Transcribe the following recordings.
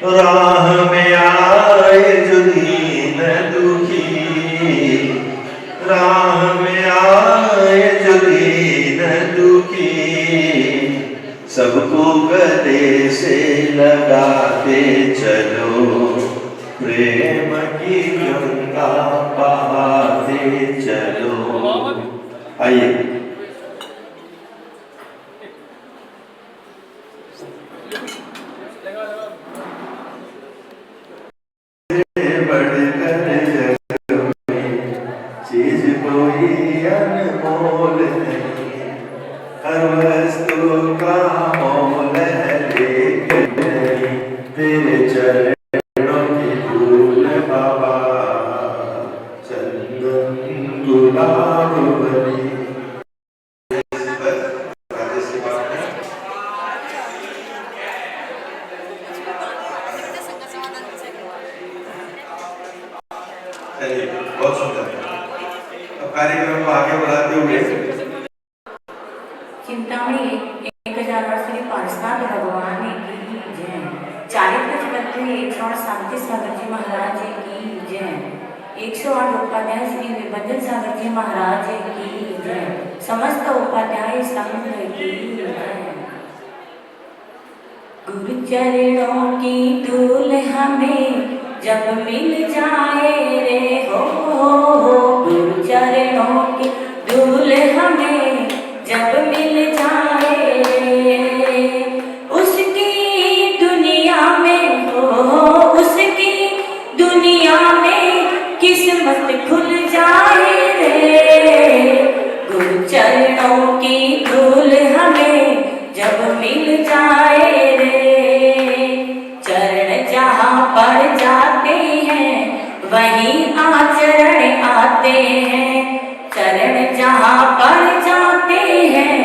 राह में आए जो दीन दुखी, राह में आए जो दीन दुखी, सबको गले से लगाते चलो, प्रेम की गंगा बहाते चलो। आइए बढ़कर जग में चीज कोई अनमोल नहीं, हर वस्तु का मोल है लेकिन नहीं तेरे चरणों की धूल बाबा, चंदन गुलाब बनी। बहुत सुंदर। अब कार्यक्रम को आगे बढ़ाते हुए चिंतामणि 1008 श्री पार्श्वनाथ भगवान की जय। चारित्र जगत 108 शांति सागर जी महाराज की जय। 108 उपाध्याय श्री निबंधन सागर जी महाराज की जय। समस्त उपाध्याय संघ की जय। गुरु चरणों की धूल हमें जब मिल जाए रे हो, गुरु चरणों की धूल हमें जब मिल जाए रे, उसकी दुनिया में हो, उसकी दुनिया में किस्मत खुल जाए रे। गुरु चरणों की धूल हमें जब मिल जाए रे, चरण जहाँ पड़ जाते हैं वहीं आचरण आते हैं, चरण जहाँ पड़ जाते हैं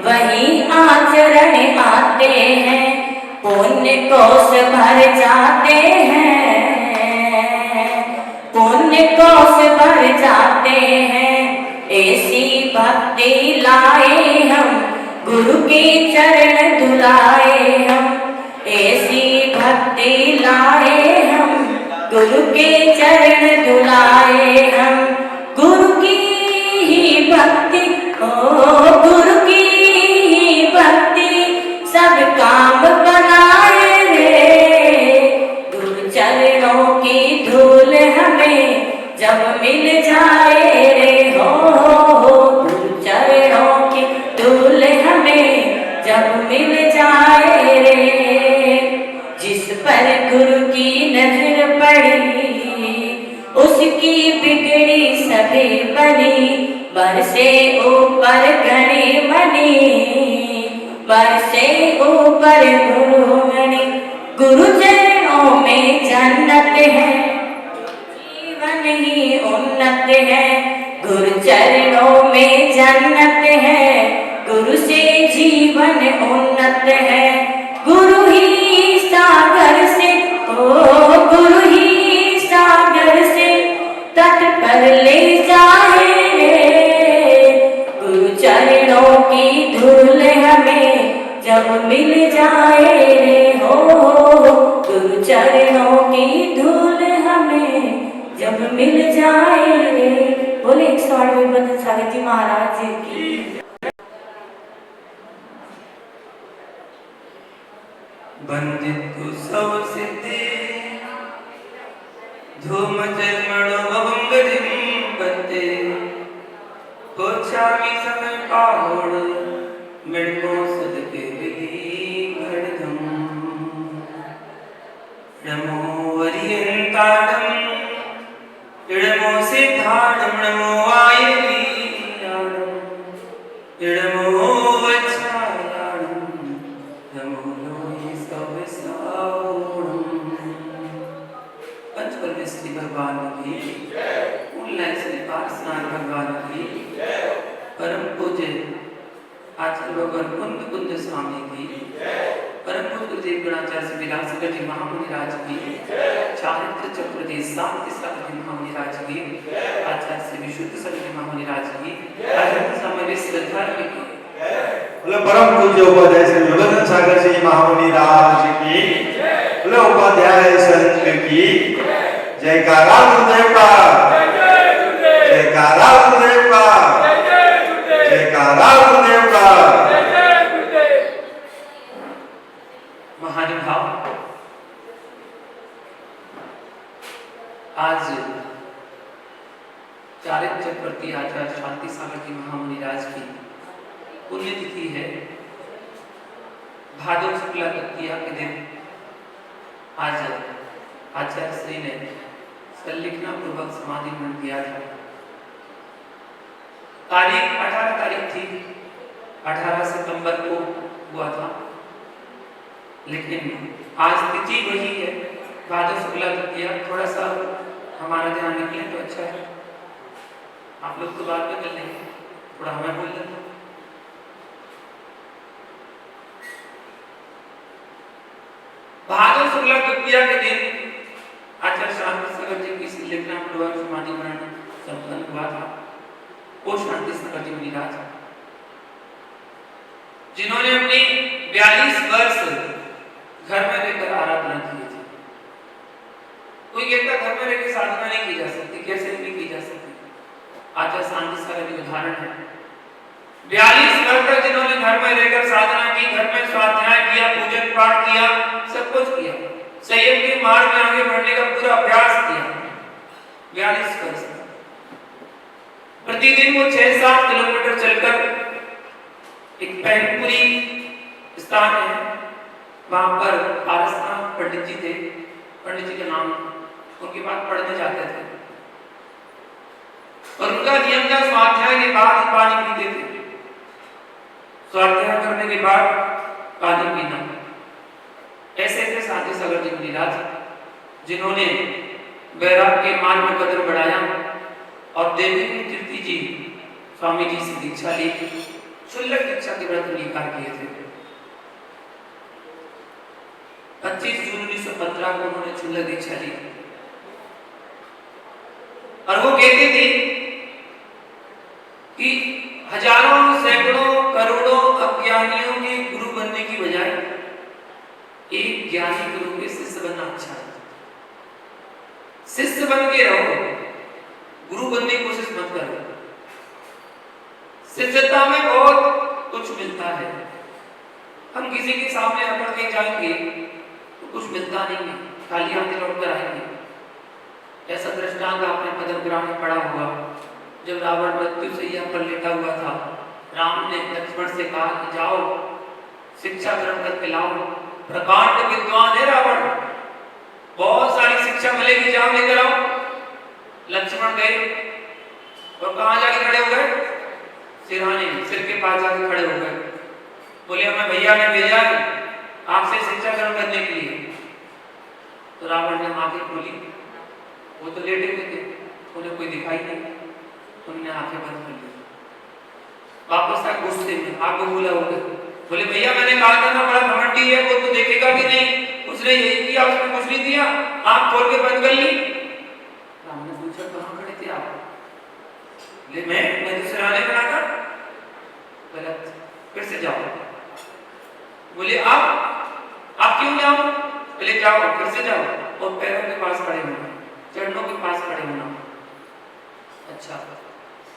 वहीं आचरण आते हैं, पुण्य कोश भर जाते हैं, पुण्य कोश भर जाते हैं। ऐसी भक्ति लाए हम गुरु के चरण धुलाए हम, ऐसी भक्ति लाए हम गुरु के चरण धुलाए हम। गुरु की ही भक्ति ओ गुरु की ही भक्ति सब काम बनाए रे। गुरु चरणों की धूल हमें जब मिल जाए रे हो, गुरु चरणों की धूल हमें जब मिल जाए रे। जिस पर गुरु की नजर पड़ी उसकी बिगड़ी सभी बनी, बरसे ऊपर घड़ी मनी, बरसे ऊपर गुरु मणि। गुरु चरणों में जन्नत है, जीवन ही उन्नत है। गुरु चरणों में जन्नत है, गुरु से जीवन उन्नत है। गुरु ही सागर से ओ गुरु ही सागर से तट पर ले जाए रे। गुरु चरणों की धूल हमें जब मिल जाए रे हो, गुरु चरणों की धूल हमें जब मिल जाए रे। बोले 108 निबंधन सागर जी महाराज की। बंदितु सौ सिद्धे धूम जन्मणो भवंगरिम बंदे, कोचामी समय पाहोड़ मिड़को सदके विधि घड़धम। नमो वरियंताडम इड़मो सिद्धाडम, नमो आयलीयाडम इड़मो वच्छायाडम, नमो श्री भगवान की श्री पार्श्वनाथ भगवान की परम पूज्य आचार्य भगवान कुंद कुंद स्वामी की परम पूज्य देव गणाचार्य श्री विलासगढ़ जी महामुनि राज की चारित्र चक्र शांति सागर जी महामुनि राज की आचार्य श्री विशुद्ध सागर जी महामुनि राज की आचार्य समय विश्व धर्म की परम पूज्य उपाध्याय श्री निबंधन सागर जी महामुनि राज की उपाध्याय की जयकारा गुरुदेव का, जयकारा गुरुदेव का, जयकारा गुरुदेव का। महानुभाव, आज चारित्र चक्रवर्ती आचार्य शांति सागर जी महामुनिराज की पुण्यतिथि है। भादव शुक्ला तृतीया के दिन आज आचार्य श्री ने संलिखना पूर्वक समाधि ग्रहण किया था। तारीख 18 तारीख थी, 18 सितंबर को हुआ था, लेकिन आज तिथि वही है, भादव शुक्ला तृतीया। थोड़ा सा हमारा ध्यान निकले तो अच्छा है। आप लोग तो बात में कर लेंगे, थोड़ा हमें बोल देते। भादव शुक्ला तृतीया के दिन आचार्य शांति सागर जी की संलिखना पूर्वक समाधि ग्रहण संपन्न हुआ था। वो शांति सागर जी मुनिराज जिन्होंने अपनी 42 वर्ष घर में रहकर आराधना की थी। कोई कहता घर में रहकर साधना नहीं की जा सकती, कैसे नहीं की जा सकती? आचार्य शांति सागर जी उदाहरण है। 42 वर्ष तक जिन्होंने घर में रहकर साधना की, घर में स्वाध्याय किया, पूजन पाठ किया, सब कुछ किया, संयम के मार्ग में आगे बढ़ने का पूरा अभ्यास किया। 42 वर्ष प्रतिदिन वो 6-7 किलोमीटर चलकर एक पैनपुरी स्थान है, वहां पर पारसनाथ पंडित जी थे, पंडित जी का नाम, उनके पास पढ़ने जाते थे और उनका नियम था स्वाध्याय के बाद ही पानी पीते थे। स्वाध्याय करने के बाद पानी पीना। ऐसे थे शांति सागर जी मुनिराज, जिन्होंने वैराग के मार्ग में कदम बढ़ाया और देवी कीर्ति जी स्वामी जी से दीक्षा ली। शुल्लक दीक्षा के व्रत अंगीकार किए थे। 25 जून 1915 को उन्होंने शुल्लक दीक्षा ली और वो कहते थे कि हजारों, सैकड़ों, करोड़ों अज्ञानियों के गुरु बनने की बजाय एक ज्ञानी गुरु के शिष्य बनना अच्छा है। शिष्य बन के रहो, गुरु बनने की कोशिश मत करो। शिष्यता में बहुत कुछ मिलता है। हम किसी के सामने अकड़ के जाएंगे तो कुछ मिलता नहीं है, खाली हाथ लौट कर आएंगे। ऐसा दृष्टांत आपने पद्मपुराण में पढ़ा होगा। जब रावण मृत्यु सैया पर लेटा हुआ था, राम ने लक्ष्मण से कहा कि जाओ शिक्षा ग्रहण करके लाओ, प्रकांड विद्वान है रावण, बहुत सारी शिक्षा मिलेगी, जाओ लेकर आओ। लक्ष्मण गए और कहां जाके खड़े हो गए? सिरहाने, सिर के पास जाके खड़े हो गए। बोले हमें भैया ने भेजा है आपसे शिक्षा ग्रहण करने के लिए। तो रावण ने आंखें खोली, वो तो लेटे हुए थे, उन्हें कोई दिखाई नहीं, उन्होंने आंखें बंद कर ली। वापस आए गुस्से में, आग बबूला हो गए। बोले भैया मैंने कहा था ना बड़ा घमंडी है, वो तो देखेगा भी नहीं, उसने यही किया, उसने कुछ नहीं दिया, आंख खोल के बंद कर ली। राम ने पूछा कहां खड़े थे आप? बोले मैं तो सिरहाने बना था। गलत, फिर से जाओ। बोले आप क्यों जाओ? बोले जाओ, फिर से जाओ और पैरों के पास खड़े होना, चरणों के पास खड़े होना। अच्छा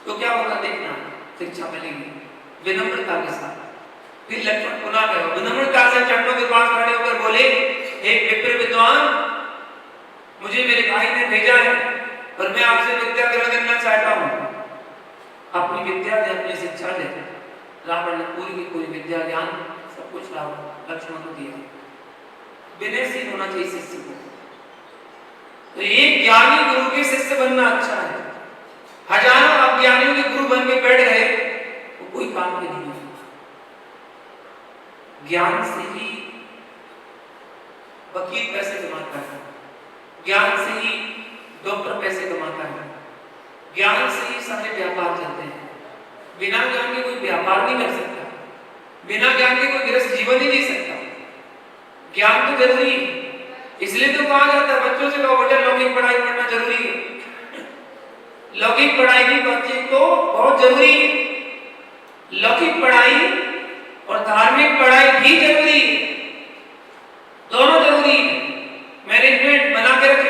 तो क्या होगा देखना, शिक्षा मिलेगी विनम्रता के साथ। फिर लक्ष्मण पुनः गए, विनम्रता से चरणों के पास खड़े होकर बोले हे विप्र विद्वान, मुझे मेरे भाई ने भेजा है और मैं आपसे विद्या ग्रहण करना चाहता हूँ। अपनी विद्या दे, अपनी शिक्षा दे। रावण ने पूरी की पूरी विद्या ज्ञान सब कुछ रावण लक्ष्मण को दिया। विनयशील होना चाहिए शिष्य को। तो एक ज्ञानी गुरु के शिष्य बनना अच्छा है। हजारों अज्ञानियों के गुरु बन के बैठ गए, वो कोई काम के नहीं है। ज्ञान से ही वकील पैसे कमाता है, ज्ञान से ही डॉक्टर पैसे कमाता है, ज्ञान से ही सारे व्यापार चलते हैं। बिना ज्ञान के कोई व्यापार नहीं कर सकता, बिना ज्ञान के कोई गृहस्थ जीवन ही नहीं सकता। ज्ञान तो जरूरी है, इसलिए तो कहा जाता है बच्चों से कहो बेटा लौकिक पढ़ाई पढ़ना जरूरी है। लौकिक पढ़ाई भी बच्चे को बहुत जरूरी है। लौकिक पढ़ाई और धार्मिक पढ़ाई भी जरूरी है, दोनों जरूरी है। मैनेजमेंट बना के रखे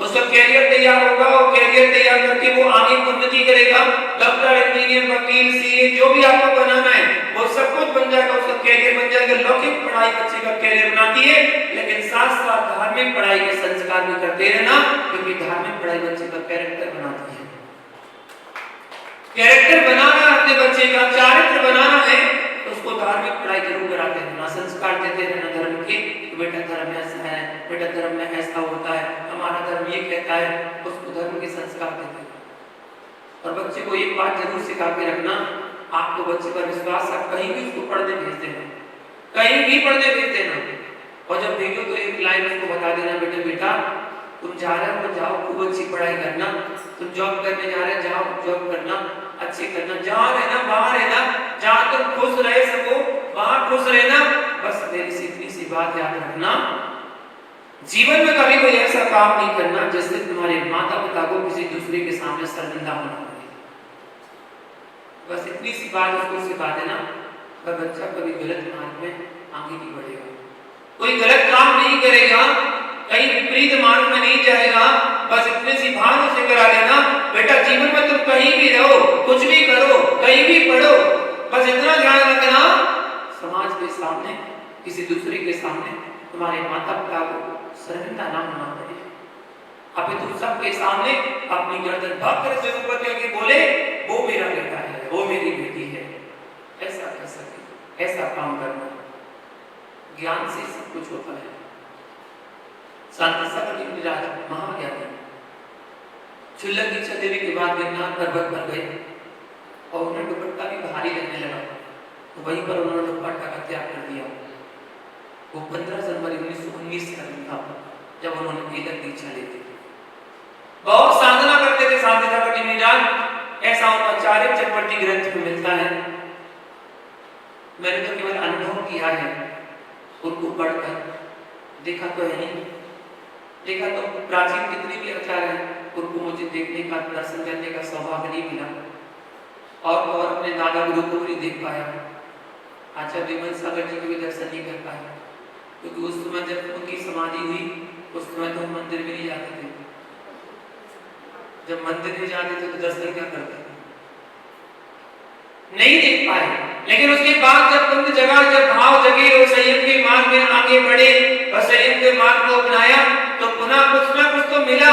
उसका कैरियर तैयार होगा और कैरियर तैयार करके वो आगे उन्नति करेगा। डॉक्टर, इंजीनियर, वकील, सीए, जो भी आपको बनाना है वो सब कुछ बन जाएगा, उसका कैरियर बन जाएगा। लौकिक पढ़ाई बच्चे का कैरियर बनाती है, लेकिन साथ साथ धार्मिक पढ़ाई के संस्कार भी करते रहना, क्योंकि धार्मिक पढ़ाई बच्चे का कैरेक्टर बनाती है। कैरेक्टर बनाना अपने बच्चे का, चारित्र बनाना है तो उसको धार्मिक पढ़ाई जरूर कराते रहना, संस्कार देते रहना धर्म के। तो बेटा धर्म ऐसा है, बेटा धर्म में ऐसा होता है, हमारा धर्म ये कहता है, उसको धर्म के संस्कार देते रहना। और बच्चे को एक बात जरूर सिखा के रखना, आपको बच्चे पर विश्वास है, कहीं भी उसको पढ़ने भेज देना, कहीं भी पढ़ने भेज देना। और जब भेजो तो एक लाइन उसको बता देना, बेटा तुम जा रहे हो तो जाओ, खूब अच्छी पढ़ाई करना, तुम जॉब करने जा रहे हो जाओ, जॉब करना, अच्छे करना, जहाँ रहना वहां रहना, जहाँ तुम खुश रह सको वहां खुश रहना। बस मेरी इतनी सी बात याद रखना, जीवन में कभी कोई ऐसा काम नहीं करना जिससे तुम्हारे माता पिता को किसी दूसरे के सामने शर्मिंदा होना पड़े। बस इतनी सी बात उसको सिखा देना, वह बच्चा कभी गलत मार्ग में आगे नहीं बढ़ेगा, कोई गलत काम नहीं करेगा, कहीं विपरीत मार्ग में नहीं जाएगा। बस इतने सी भान उसे करा देना, बेटा जीवन में तुम कहीं भी रहो, कुछ भी करो, कहीं भी पढ़ो, बस इतना ध्यान रखना समाज के सामने, किसी दूसरे के सामने तुम्हारे माता पिता को शर्मिंदा ना होना पड़े। अभी तुम सबके सामने अपनी गर्दन भाग से ऊपर करके बोले, वो मेरा बेटा है, वो मेरी बेटी है, ऐसा कर सके, ऐसा काम करना। ज्ञान से सब कुछ होता है। शांति सागर जी महाराज महाज्ञानी छुल्लक दीक्षा देवी के बाद गिरनार पर्वत पर गए और उन्हें दुपट्टा भी भारी लगने लगा, तो वहीं पर उन्होंने दुपट्टा का त्याग कर दिया। वो 15 जनवरी 1919 का दिन था जब उन्होंने वेदक दीक्षा ली थी। बहुत साधना करते थे शांति सागर जी महाराज, ऐसा उनका चारित्र चक्रवर्ती ग्रंथ में मिलता है। मैंने तो केवल अनुभव किया है, उनको पढ़कर देखा तो है नहीं, देखा तो प्राचीन कितने भी आचार्य हैं, उनको मुझे देखने का, दर्शन करने का सौभाग्य नहीं मिला, और अपने दादा गुरु को भी देख पाया, आचार्य विमल सागर जी को भी दर्शन नहीं कर पाया, क्योंकि उस समय जब उनकी समाधि हुई उस समय तो हम मंदिर भी नहीं जाते थे। जब मंदिर नहीं जाते थे तो दर्शन क्या करते थे, नहीं देख पाए। लेकिन उसके बाद जब कुंभ जगह, जब भाव जगे और संयम के मार्ग में आगे बढ़े और संयम के मार्ग को अपनाया, तो पुनः कुछ ना कुछ तो मिला।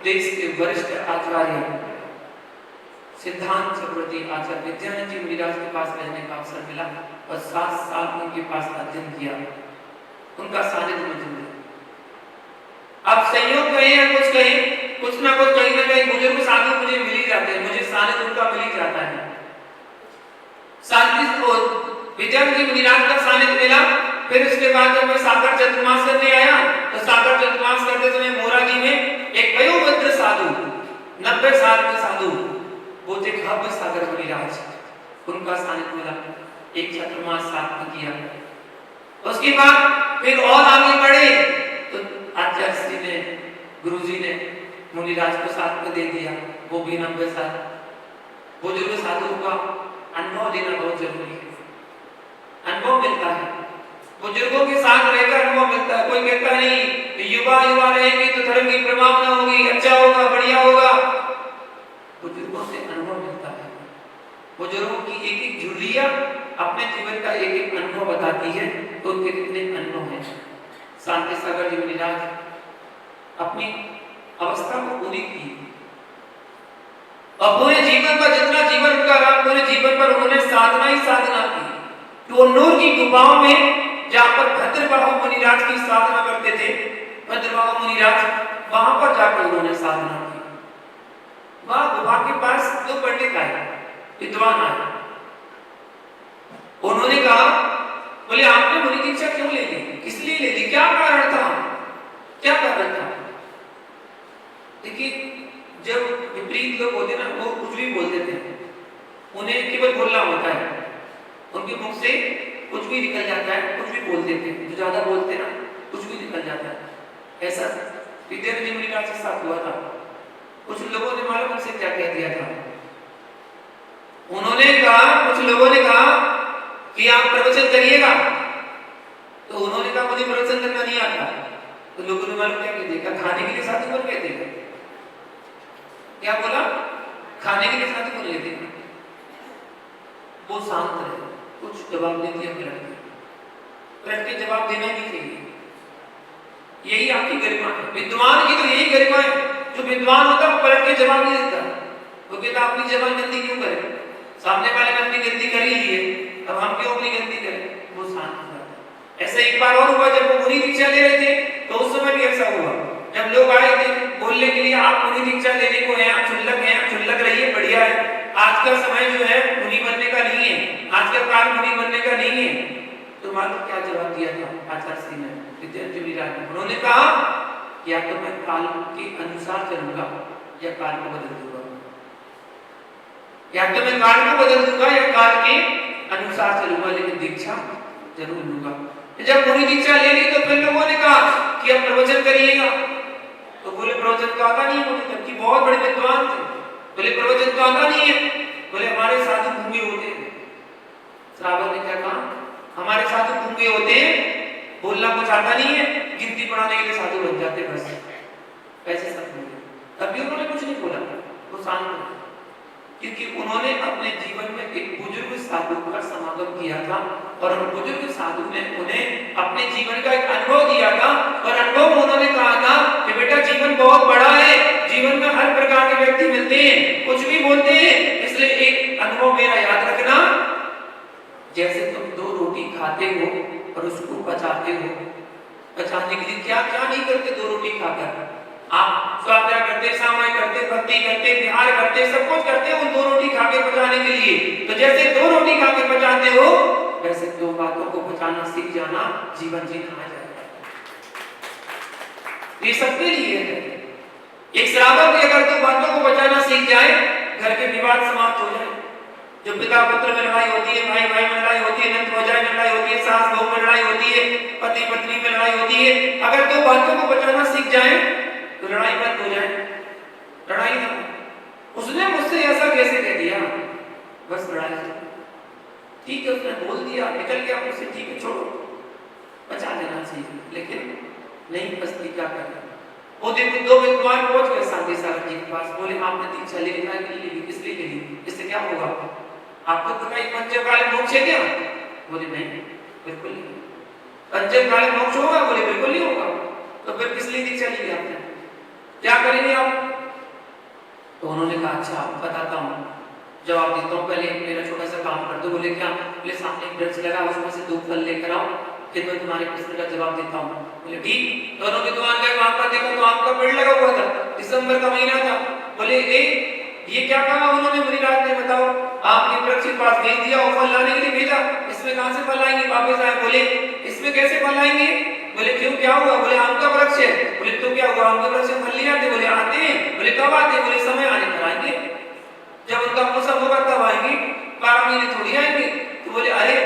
देश के वरिष्ठ आचार्य सिद्धांत चक्रवर्ती आचार्य विद्यानंद जी महाराज के पास रहने का अवसर मिला और 7 साल उनके पास अध्ययन किया, उनका सानिध्य मुझे मिला। अब संयोग कहे या कुछ कहे, कुछ ना कुछ कहीं ना कहीं बुजुर्ग साधु मुझे मिल ही जाते हैं, मुझे सानिध्य उनका मिल ही जाता है। शांति को विद्यानंद जी महाराज का सानिध्य मिला। फिर उसके बाद जब मैं सागर चतुर्मास करने आया तो सागर चतुर्मास करते समय मोरा जी में एक वयोवृद्ध साधु, 90 साल के साधु, वो थे भव्य सागर महाराज, उनका सानिध्य मिला, एक चतुर्मास साथ में किया। उसके बाद फिर और आगे बढ़े तो आचार्य श्री ने, गुरुजी ने मुनिराज को साथ में दे दिया, वो भी 90 साल। बुजुर्ग साधु का अनुभव लेना बहुत जरूरी है, अनुभव मिलता है, बुजुर्गों के साथ रहकर अनुभव मिलता है। कोई कहता नहीं युवा रहेंगे तो धर्म की प्रभावना होगी, अच्छा होगा, बढ़िया होगा, बुजुर्गों से अनुभव मिलता है। बुजुर्गों की एक एक झुर्रियां अपने जीवन का एक एक अनुभव बताती है, तो उनके कितने अनुभव हैं। शांति सागर जी महाराज अपनी अवस्था को पूरी की और पूरे जीवन पर, जितना जीवन उनका रहा, पूरे जीवन पर उन्होंने साधना ही साधना की। तो नूर की गुफाओं में जहां पर भद्रबाहु मुनिराज की साधना करते थे, भद्रबाहु मुनिराज, वहां पर जाकर उन्होंने साधना की। वहां गुफा के पास 2 पंडित आए, विद्वान आए, उन्होंने कहा, बोले आपने मुनि दीक्षा क्यों ले ली, किस लिए ले ली, क्या कारण था, क्या कारण था? देखिए जब विपरीत लोग होते ना, वो कुछ भी बोल देते हैं, उन्हें केवल बोलना होता है, उनके मुख से कुछ भी निकल जाता है, कुछ भी बोल देते हैं, जो ज्यादा बोलते हैं ना कुछ भी निकल जाता है। ऐसा विद्यानंद जी महाराज के साथ हुआ था। कुछ लोगों ने मालूम उनसे क्या कह दिया था, उन्होंने कहा, कुछ लोगों ने कहा कि आप प्रवचन करिएगा, तो उन्होंने कहा मुझे प्रवचन करना नहीं आता, तो लोगों ने मालूम क्या कह दिया, खाने के लिए साधु बन गए थे? क्या बोला? खाने के लिए साधु बन गए थे? वो शांत रहे, कुछ जवाब दे दिया पलट के जवाब देना नहीं चाहिए। यही आपकी गरिमा है। विद्वान की तो यही गरिमा है, जो विद्वान होता है वो पलट के जवाब नहीं देता। वो कहता अपनी जबान गंदी क्यों करें, सामने वाले ने अपनी गंदी कर ही ली है, अब हम क्यों अपनी गंदी करें? वो शांत हो जाता है। ऐसा एक बार और हुआ, जब वो मुनि दीक्षा ले रहे थे तो उस समय भी ऐसा हुआ। जब लोग आए थे बोलने के लिए आप मुनि दीक्षा लेने को हैं, आप क्षुल्लक रहिए, बढ़िया है, आज का समय जो है मुनि बनने का नहीं है, आज का काल मुनि बनने का नहीं है। तो मालूम क्या जवाब दिया था आचार्य श्री ने, विद्यार्थी राज ने? उन्होंने कहा कि या तो मैं काल के अनुसार चलूंगा या काल को बदल दूंगा, या तो मैं काल को बदल दूंगा या काल के अनुसार चलूंगा, लेकिन दीक्षा जरूर लूंगा। जब मुनि दीक्षा ले ली तो फिर लोगों ने कहा कि अब प्रवचन करिएगा, तो बोले प्रवचन तो आता नहीं मुझे, जबकि बहुत बड़े विद्वान थे। बोले प्रवचन तो आता नहीं है, बोले हमारे साधु गूंगे होते हैं। श्रावक ने क्या कहा, हमारे साधु गूंगे होते हैं, बोलना कुछ आता नहीं है, गिनती पढ़ाने के लिए साधु बन जाते बस, ऐसे सब बोले। तभी उन्होंने कुछ नहीं बोला, वो शांत रहे, क्योंकि उन्होंने अपने जीवन में एक बुजुर्ग साधु का समागम किया था और उन बुजुर्ग साधु ने उन्हें अपने जीवन का एक अनुभव दिया था, और अनुभव में उन्होंने कहा था कि बेटा जीवन बहुत बड़ा है, जीवन में हर प्रकार के व्यक्ति मिलते हैं, कुछ भी बोलते हैं, इसलिए एक अनुभव मेरा याद रखना, जैसे तुम 2 रोटी खाते हो और उसको पचाते हो, पचाने के लिए क्या क्या नहीं करते 2 रोटी खाकर, आप स्वाध्याय करते, सामायिक करते, भक्ति करते, विहार करते, सब कुछ करते हो उन 2 रोटी खा के पचाने के लिए। तो जैसे 2 रोटी खा के पचाते हो, वैसे 2 बातों को पचाना सीख जाना, जीवन जीना आ जाएगा। ये सबके लिए है। एक श्रावक भी अगर 2 बातों को पचाना सीख जाए, घर के विवाद समाप्त हो जाए। जो पिता पुत्र में लड़ाई होती है, भाई भाई में लड़ाई होती है, नंद भौजाई में लड़ाई होती है, सास बहू में लड़ाई होती है, पति पत्नी में लड़ाई होती है, अगर 2 बातों को पचाना सीख जाए तो लड़ाई बंद हो जाए, लड़ाई ना। उसने मुझसे ऐसा कैसे कह दिया, बस लड़ाई ठीक है, उसने बोल दिया, निकल गया मुझसे, ठीक है छोड़ो, बचा लेना चाहिए, लेकिन नहीं बचती, क्या करें? वो देखो 2 विद्वान पहुंच गए शांति सागर जी के पास, बोले आपने दीक्षा ले लिया, इसलिए ले ली, इससे क्या होगा? आपको पता है पंचकाल मोक्ष है क्या? बोले नहीं, बिल्कुल नहीं। पंचकाल मोक्ष होगा? बोले बिल्कुल नहीं होगा। तो फिर किस लिए दीक्षा ली आपने, क्या करेंगे आप? तो उन्होंने कहा अच्छा बताता हूँ, जवाब देता हूँ, पहले मेरा छोटा सा काम कर दो। बोले क्या? बोले सामने एक वृक्ष लगा, उसमें से 2 फल लेकर आओ, फिर मैं तुम्हारे प्रश्न का जवाब देता हूँ। बोले ठीक। दोनों विद्वान गए, वहां पर देखा तो आम का पेड़ लगा हुआ था, दिसंबर का महीना था। बोले ये क्या कहा उन्होंने? मुनिराज ने बताओ, आपने वृक्ष के पास भेज दिया और फल लाने के लिए भेजा, इसमें कहां से फल आएंगे? वापस आए, बोले इसमें कैसे फल आएंगे? बोले क्यों, क्या हुआ? बोले आम का वृक्ष है। बोले तो क्या हुआ, आम के वृक्ष से फल नहीं आते? बोले आते हैं। बोले कब आते? बोले समय आने पर आएंगे, जब उनका मौसम होगा तब आएंगे, 12 महीने थोड़ी आएंगे। तो बोले अरे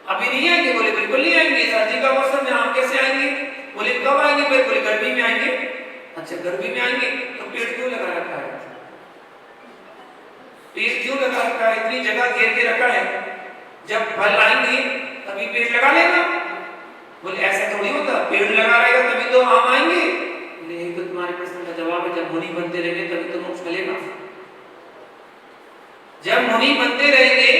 अभी नहीं आएंगे? बोले बिल्कुल नहीं आएंगे, सर्दी का मौसम में आम कैसे आएंगे? बोले कब आएंगे? बोले गर्मी में आएंगे। अच्छा गर्मी में आएंगे, तो पेड़ क्यों लगा रखा है? पेड़ क्यों लगा रखा है? इतनी जगह घेर के रखा है, जब फल आएंगे तभी पेड़ लगा लेगा। बोले ऐसा थोड़ी होता, पेड़ लगा रहेगा तभी तो आम आएंगे। नहीं, तो तुम्हारे प्रश्न का जवाब है, जब मुनि बनते रहेंगे तभी तो मोक्ष मिलेगा। जब मुनि बनते रहेंगे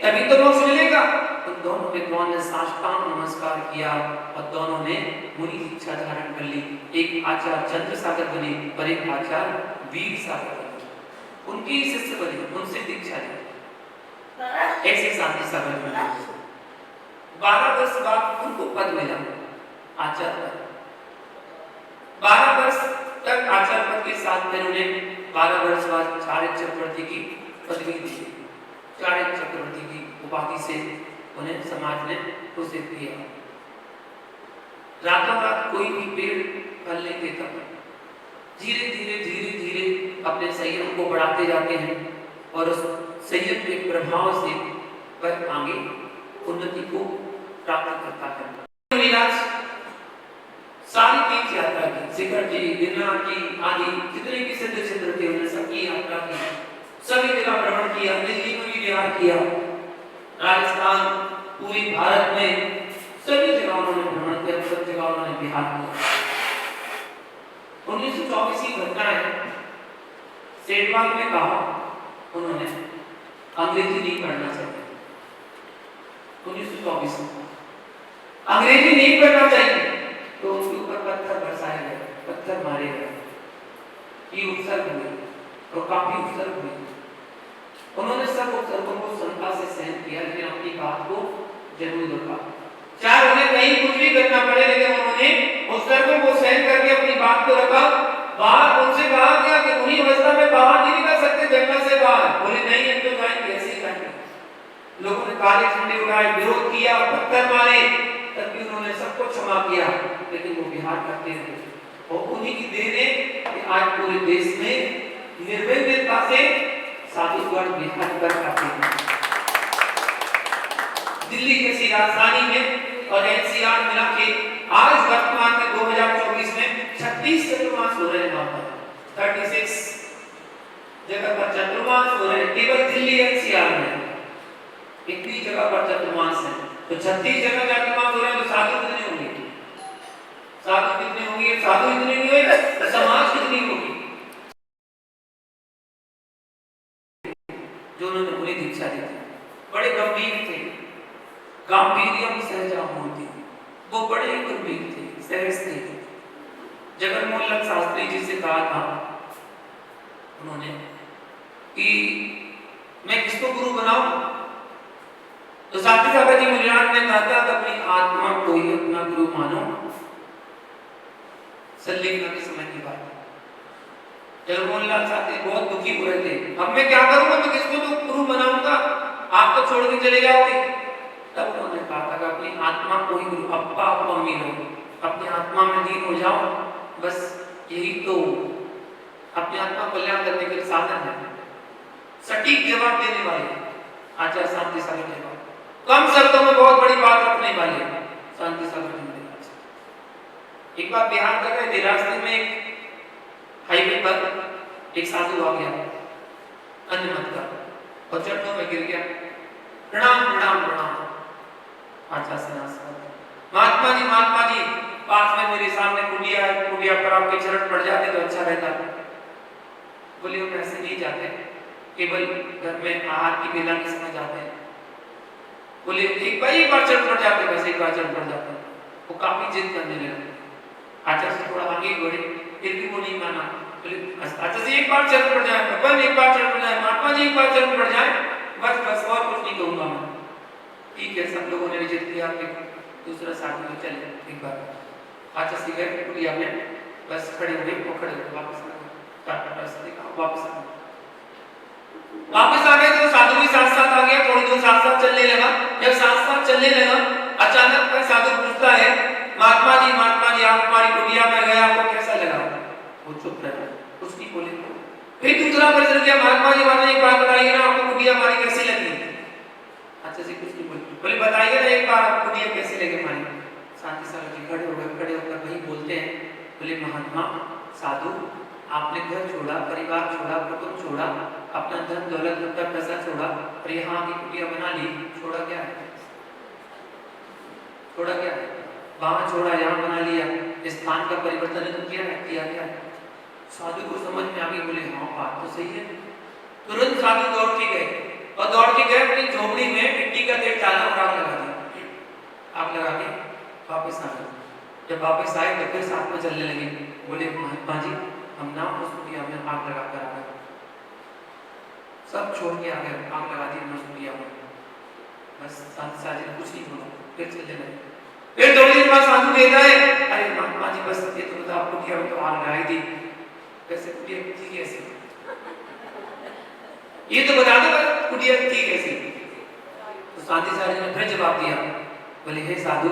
तभी तो मोक्ष मिलेगा। तो दोनों विद्वान ने साष्टांग नमस्कार किया और दोनों ने मुनि दीक्षा धारण कर ली। एक आचार्य चंद्रसागर बने और एक आचार्य वीर सागर बने, उनकी शिष्य बने, उनसे दीक्षा ली। ऐसे शांति सागर बने। 12 वर्ष बाद उनको पद मिला आचार्य पद। 12 वर्ष तक आचार्य पद के साथ में उन्हें 12 वर्ष बाद चाणक्य चक्रवर्ती की पदवी दी। चाणक्य चक्रवर्ती की उपाधि से उन्हें समाज ने घोषित किया। रातों रात कोई भी पेड़ फल नहीं देता, धीरे धीरे अपने संयम को बढ़ाते जाते हैं और उस संयम के प्रभाव से वह आगे उन्नति को प्राप्त करता है। विराज सारी तीर्थ यात्रा की, शिखर जी, गिरनार जी आदि जितने भी सिद्ध क्षेत्र थे उन्होंने सबकी यात्रा की, सभी जगह भ्रमण किया, दिल्ली में भी विहार किया, राजस्थान, पूरी भारत में सभी जगह उन्होंने भ्रमण किया, सब जगह उन्होंने विहार किया। 1924 की घटना है। सेठवाल में कहा उन्होंने अंग्रेजी नहीं पढ़ना चाहिए। 1924 में अंग्रेजी नहीं पढ़ना चाहिए तो उसके ऊपर पत्थर बरसाए गए, पत्थर मारे गए, ये उपसर्ग हुए और काफी उपसर्ग हुए। उन्होंने सब उपसर्गों को क्षमता से सहन किया, लेकिन अपनी बात को जरूर रखा। चाहे उन्हें कहीं कुछ भी करना पड़े, लेकिन उन्होंने उपसर्गों को सहन करके अपनी बात को रखा। बाहर उनसे कहा गया कि उन्हीं अवस्था में बाहर नहीं निकल सकते जंगल से बाहर। बोले नहीं, हम तो जाएंगे, ऐसे ही जाएंगे। लोगों ने काले झंडे उठाए, विरोध किया, पत्थर मारे, तब भी उन्होंने सबको क्षमा किया, लेकिन वो बिहार करते रहे। और उन्हीं की देन है कि आज पूरे देश में निर्भयता से साधुगण बिहार कर पाते हैं। दिल्ली जैसी राजधानी में और एनसीआर मिला के आज वर्तमान में 2024 में 36 चतुर्मास हो रहे हैं। वहां पर 36 जगह पर चतुर्मास हो रहे हैं, केवल दिल्ली एनसीआर में इतनी जगह पर चतुर्मास है। तो 36 जगह चतुर्मास हो रहे हैं, तो साधु कितने होंगे? साधु कितने होंगे? साधु इतने नहीं होंगे तो समाज कितनी होगी जो उन्होंने पूरी दीक्षा दी थी। बड़े गंभीर थे, गांभीर्यम सहजा होती, वो बड़े गंभीर थे, सहज थे। जगन्मोहन शास्त्री जी से कहा था उन्होंने कि मैं किसको गुरु बनाऊं? तो साथी साहब जी मुनिराज ने कहा था कि अपनी आत्मा को ही अपना गुरु मानो। संलिग्न के समय की बात। जगन्मोहन लाल शास्त्री बहुत दुखी हुए थे। अब मैं क्या करूंगा, मैं किसको तो गुरु बनाऊंगा, आप तो छोड़ के चले जाओगे। तब उन्होंने कहा था कि अपनी आत्मा को ही गुरु, अप्पा अप्पा मिलो, अपनी आत्मा में लीन हो जाओ। बस यही तो अपनी आत्मा कल्याण करने के लिए साधन है। सटीक जवाब देने वाले आचार्य शांति सागर जी, कम शब्दों में बहुत बड़ी बात रखने वाले शांति सागर जी। एक बार बिहार कर रहे थे, रास्ते में एक हाईवे पर एक साधु आ गया अन्न मत का और चरणों में गिर गया। प्रणाम प्रणाम प्रणाम। आचार्य से महात्मा जी पास में मेरे सामने कुटिया है, कुटिया पर आपके चरण पड़ जाते तो अच्छा रहता। बोले हम ऐसे नहीं जाते, केवल घर में आहार की बेला के समय जाते हैं। बोले एक बार चरण पड़ जाते, वैसे एक बार चरण पड़ जाते। वो काफी जिद करने लगे। आचार्य से थोड़ा आगे बढ़े, फिर भी वो नहीं माना। बोले आचार्य जी एक बार चरण पड़ जाए, भगवान एक बार चरण पड़ जाए, महात्मा जी एक बार चरण पड़ जाए, बस और कुछ नहीं कहूंगा मैं। ठीक है, सब लोगों ने रिजेक्ट किया। दूसरा साधु में चले एक बार आचार्य जी गए कुटिया में, बस खड़े हुए, वो खड़े हुए, वापस आ गए। तो साधु भी साथ साथ आ गया, थोड़ी दूर साथ साथ चलने लगा। जब साथ साथ चलने लगा, अचानक में साधु पूछता है महात्मा जी आप हमारी कुटिया में गए, आपको कैसा लगा? वो चुप रहा, कुछ नहीं बोले। फिर दूसरा प्रश्न किया, महात्मा जी एक बात बताइए ना, आपको कुटिया हमारी कैसी लगी? अच्छा जी कुछ नहीं बोले बताइए ना एक बार आपको कुटिया कैसी लगी हमारी? शांति सागर जी खड़े होकर वही बोलते हैं। बोले महात्मा साधु, आपने घर छोड़ा, परिवार छोड़ा, कुटुंब छोड़ा, अपना धन दौलत रुपया पैसा छोड़ा और यहाँ की कुटिया बना ली। छोड़ा क्या है? छोड़ा क्या है? वहां छोड़ा, यहाँ बना लिया, स्थान का परिवर्तन तो किया है, किया क्या है? साधु को समझ में आ गई। बोले हाँ बात तो सही है। तुरंत साधु दौड़ के गए और दौड़ के गए अपनी झोपड़ी में मिट्टी का तेल डाला और आग लगा दी। आग लगा के वापस आ गए। जब वापस आए तो फिर साथ में चलने लगे। बोले महात्मा जी हम ना उस कुटिया में आग लगा कर आ गए, सब छोड़ के आ गए, आग लगा दी उस कुटिया में। बस साधु कुछ नहीं बोला, फिर चलने लगे। फिर थोड़ी देर बाद साधु कहता है अरे महात्मा जी बस ये तो आपको कुटिया में तो आग लगाई थी, कैसे कुटिया थी कैसे? ये तो बता दो बस कुटिया थी कैसे? तो शांति सागर ने फिर जवाब दिया। बोले हे साधु,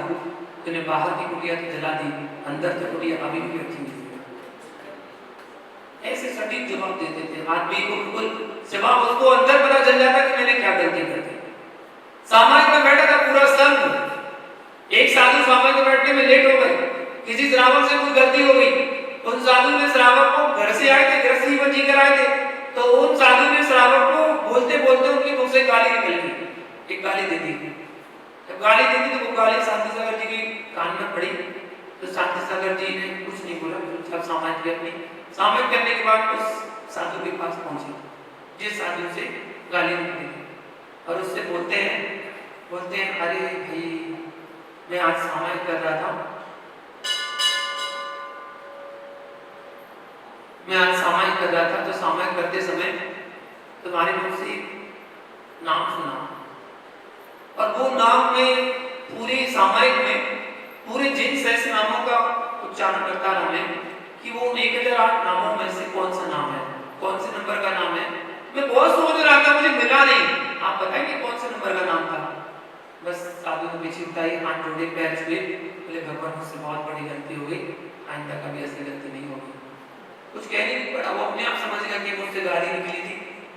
तूने बाहर की कुटिया तो जला दी, अंदर की कुटिया अभी भी रखी हुई है। ऐसे सटीक जवाब देते थे आदमी को, बिल्कुल जवाब उसको अंदर पता चल जाता कि मैंने क्या गलती कर दी। सामाज में बैठा था पूरा संघ, एक साधु सामाज में बैठने में लेट हो गए, किसी श्रावक से कोई गलती हो गई। उन साधु ने श्रावक को घर से आए थे, घर से ही बची कर आए थे, तो उन साधु ने श्रावक को बोलते बोलते उनके मुंह से गाली निकल गई, एक गाली दे दी। जब गाली दी थी तो वो गाली शांति सागर जी के कान में पड़ी तो शांति सागर जी ने कुछ नहीं बोला, चुपचाप समाधि की अपनी समाधि करने के बाद उस साधु के पास पहुंचे, जिस साधु से गाली निकली और उससे बोलते हैं अरे भाई मैं आज सामायिक कर रहा था, तो सामायिक करते समय तुम्हारे मुंह से नाम सुना और वो नाम में पूरे सामायिक में पूरे जिन सहस्त्र नामों का उच्चारण करता रहा मैं कि वो 1008 नामों में से कौन सा नाम है, कौन से नंबर का नाम है। मैं बहुत सोच रहा था, मुझे मिला नहीं। आप बताएंगे कौन से नंबर का नाम था? बस साधु ने पीछे उठाई, हाथ जोड़े, पैर छुए, बोले भगवान मुझसे बहुत बड़ी गलती हो गई, आइंदा कभी ऐसी गलती नहीं होगी। कुछ कह नहीं पड़ा, वो अपने आप समझ गया कि मुझसे गाली निकली थी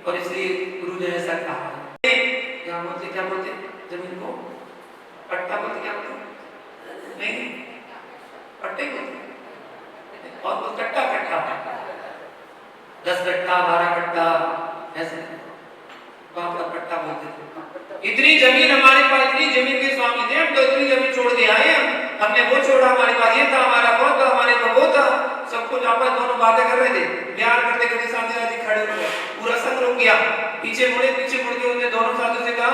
और इसलिए गुरु ने ऐसा कहा। क्या बोलते जमीन को पट्टा बोलते, क्या बोलते नहीं पट्टे बोलते और वो कट्टा 10 कट्टा 12 कट्टा ऐसे बाप का पट्टा बोलते थे। इतनी जमीन हमारे पास, इतनी जमीन के स्वामी थे हम, तो इतनी जमीन छोड़ के आए हमने वो छोड़ा, हमारे पास ये था, हमारा वो था, हमारे को वो था, सब कुछ आपस दोनों बातें कर रहे थे। प्यार करते करते सामने जी खड़े हो गए, पूरा संग रुक गया, पीछे मुड़ के उन्होंने दोनों साधु से कहा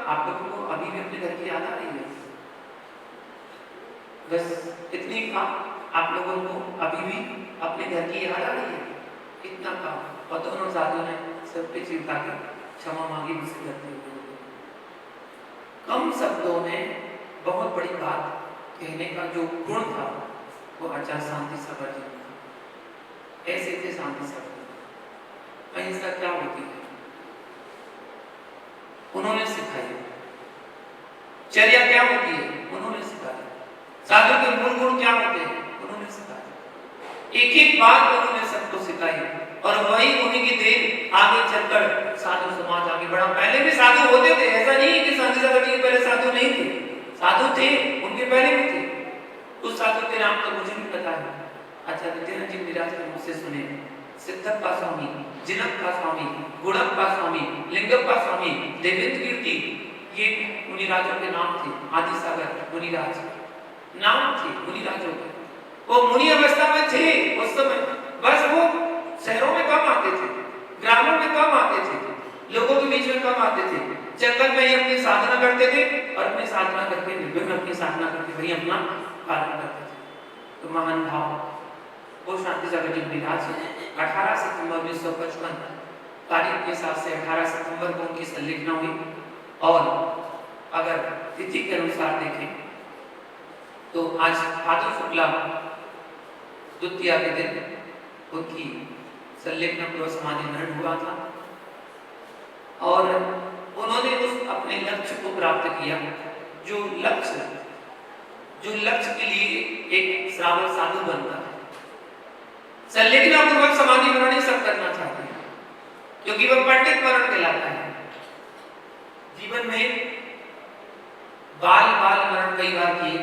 आप लोगों को अभी भी अपने घर की याद आ रही है? बस इतनी कहा, आप लोगों को अभी भी अपने घर की याद आ रही है? इतना कहा और दोनों साधु ने सब पे चिंता कर क्षमा मांगी, मुझसे गलती हो गई। कम शब्दों में बहुत बड़ी बात कहने का जो गुण था वो आचार्य शांति सागर जी था। ऐसे थे शांति सागर। अहिंसा क्या होती है उन्होंने सिखाई, चर्या क्या होती है उन्होंने सिखाया, साधु के मूल गुण क्या होते हैं उन्होंने सिखाया। एक एक बात उन्होंने सबको सिखाई और वही उन्हीं की देन आगे चलकर साधु समाज आगे बढ़ा। पहले भी साधु होते थे, ऐसा नहीं है कि शांति सागर जी के पहले साधु नहीं थे, साधु थे, उनके पहले भी थे। उस साधु के नाम तो मुझे भी पता है। अच्छा विद्यानंद जी महाराज के मुझसे सुने, सिद्धप्पा स्वामी, जिनप्पा स्वामी, गुणप्पा स्वामी, लिंगप्पा स्वामी, देवेंद्र कीर्ति, ये मुनिराजों के नाम थे। आदि सागर मुनिराज नाम थे मुनिराजों के। वो मुनि अवस्था में थे उस समय, बस वो शहरों में कम आते थे, ग्रामों में कम आते थे, लोगों के बीच में कम आते थे, जंगल में ही अपनी साधना करते थे और अपनी साधना करके निर्विघ्न अपनी साधना करके वही अपना पालन करते थे। तो महान भाव वो शांति सागर जी महाराज 18 सितंबर 1955 तारीख के हिसाब से 18 सितंबर को उनकी संलिग्न हुई और अगर तिथि के अनुसार देखें तो आज भाद्र शुक्ला द्वितीया के दिन उनकी संलिग्न पूर्व समाधि मरण हुआ था और उन्होंने उस अपने लक्ष्य को प्राप्त किया जो लक्ष्य के लिए एक श्रावक साधु बनता है। संलिग्न पूर्वक समाधि मरण सब करना चाहते हैं क्योंकि वह पंडित मरण कहलाता है। जीवन में बाल मरण कई बार किए,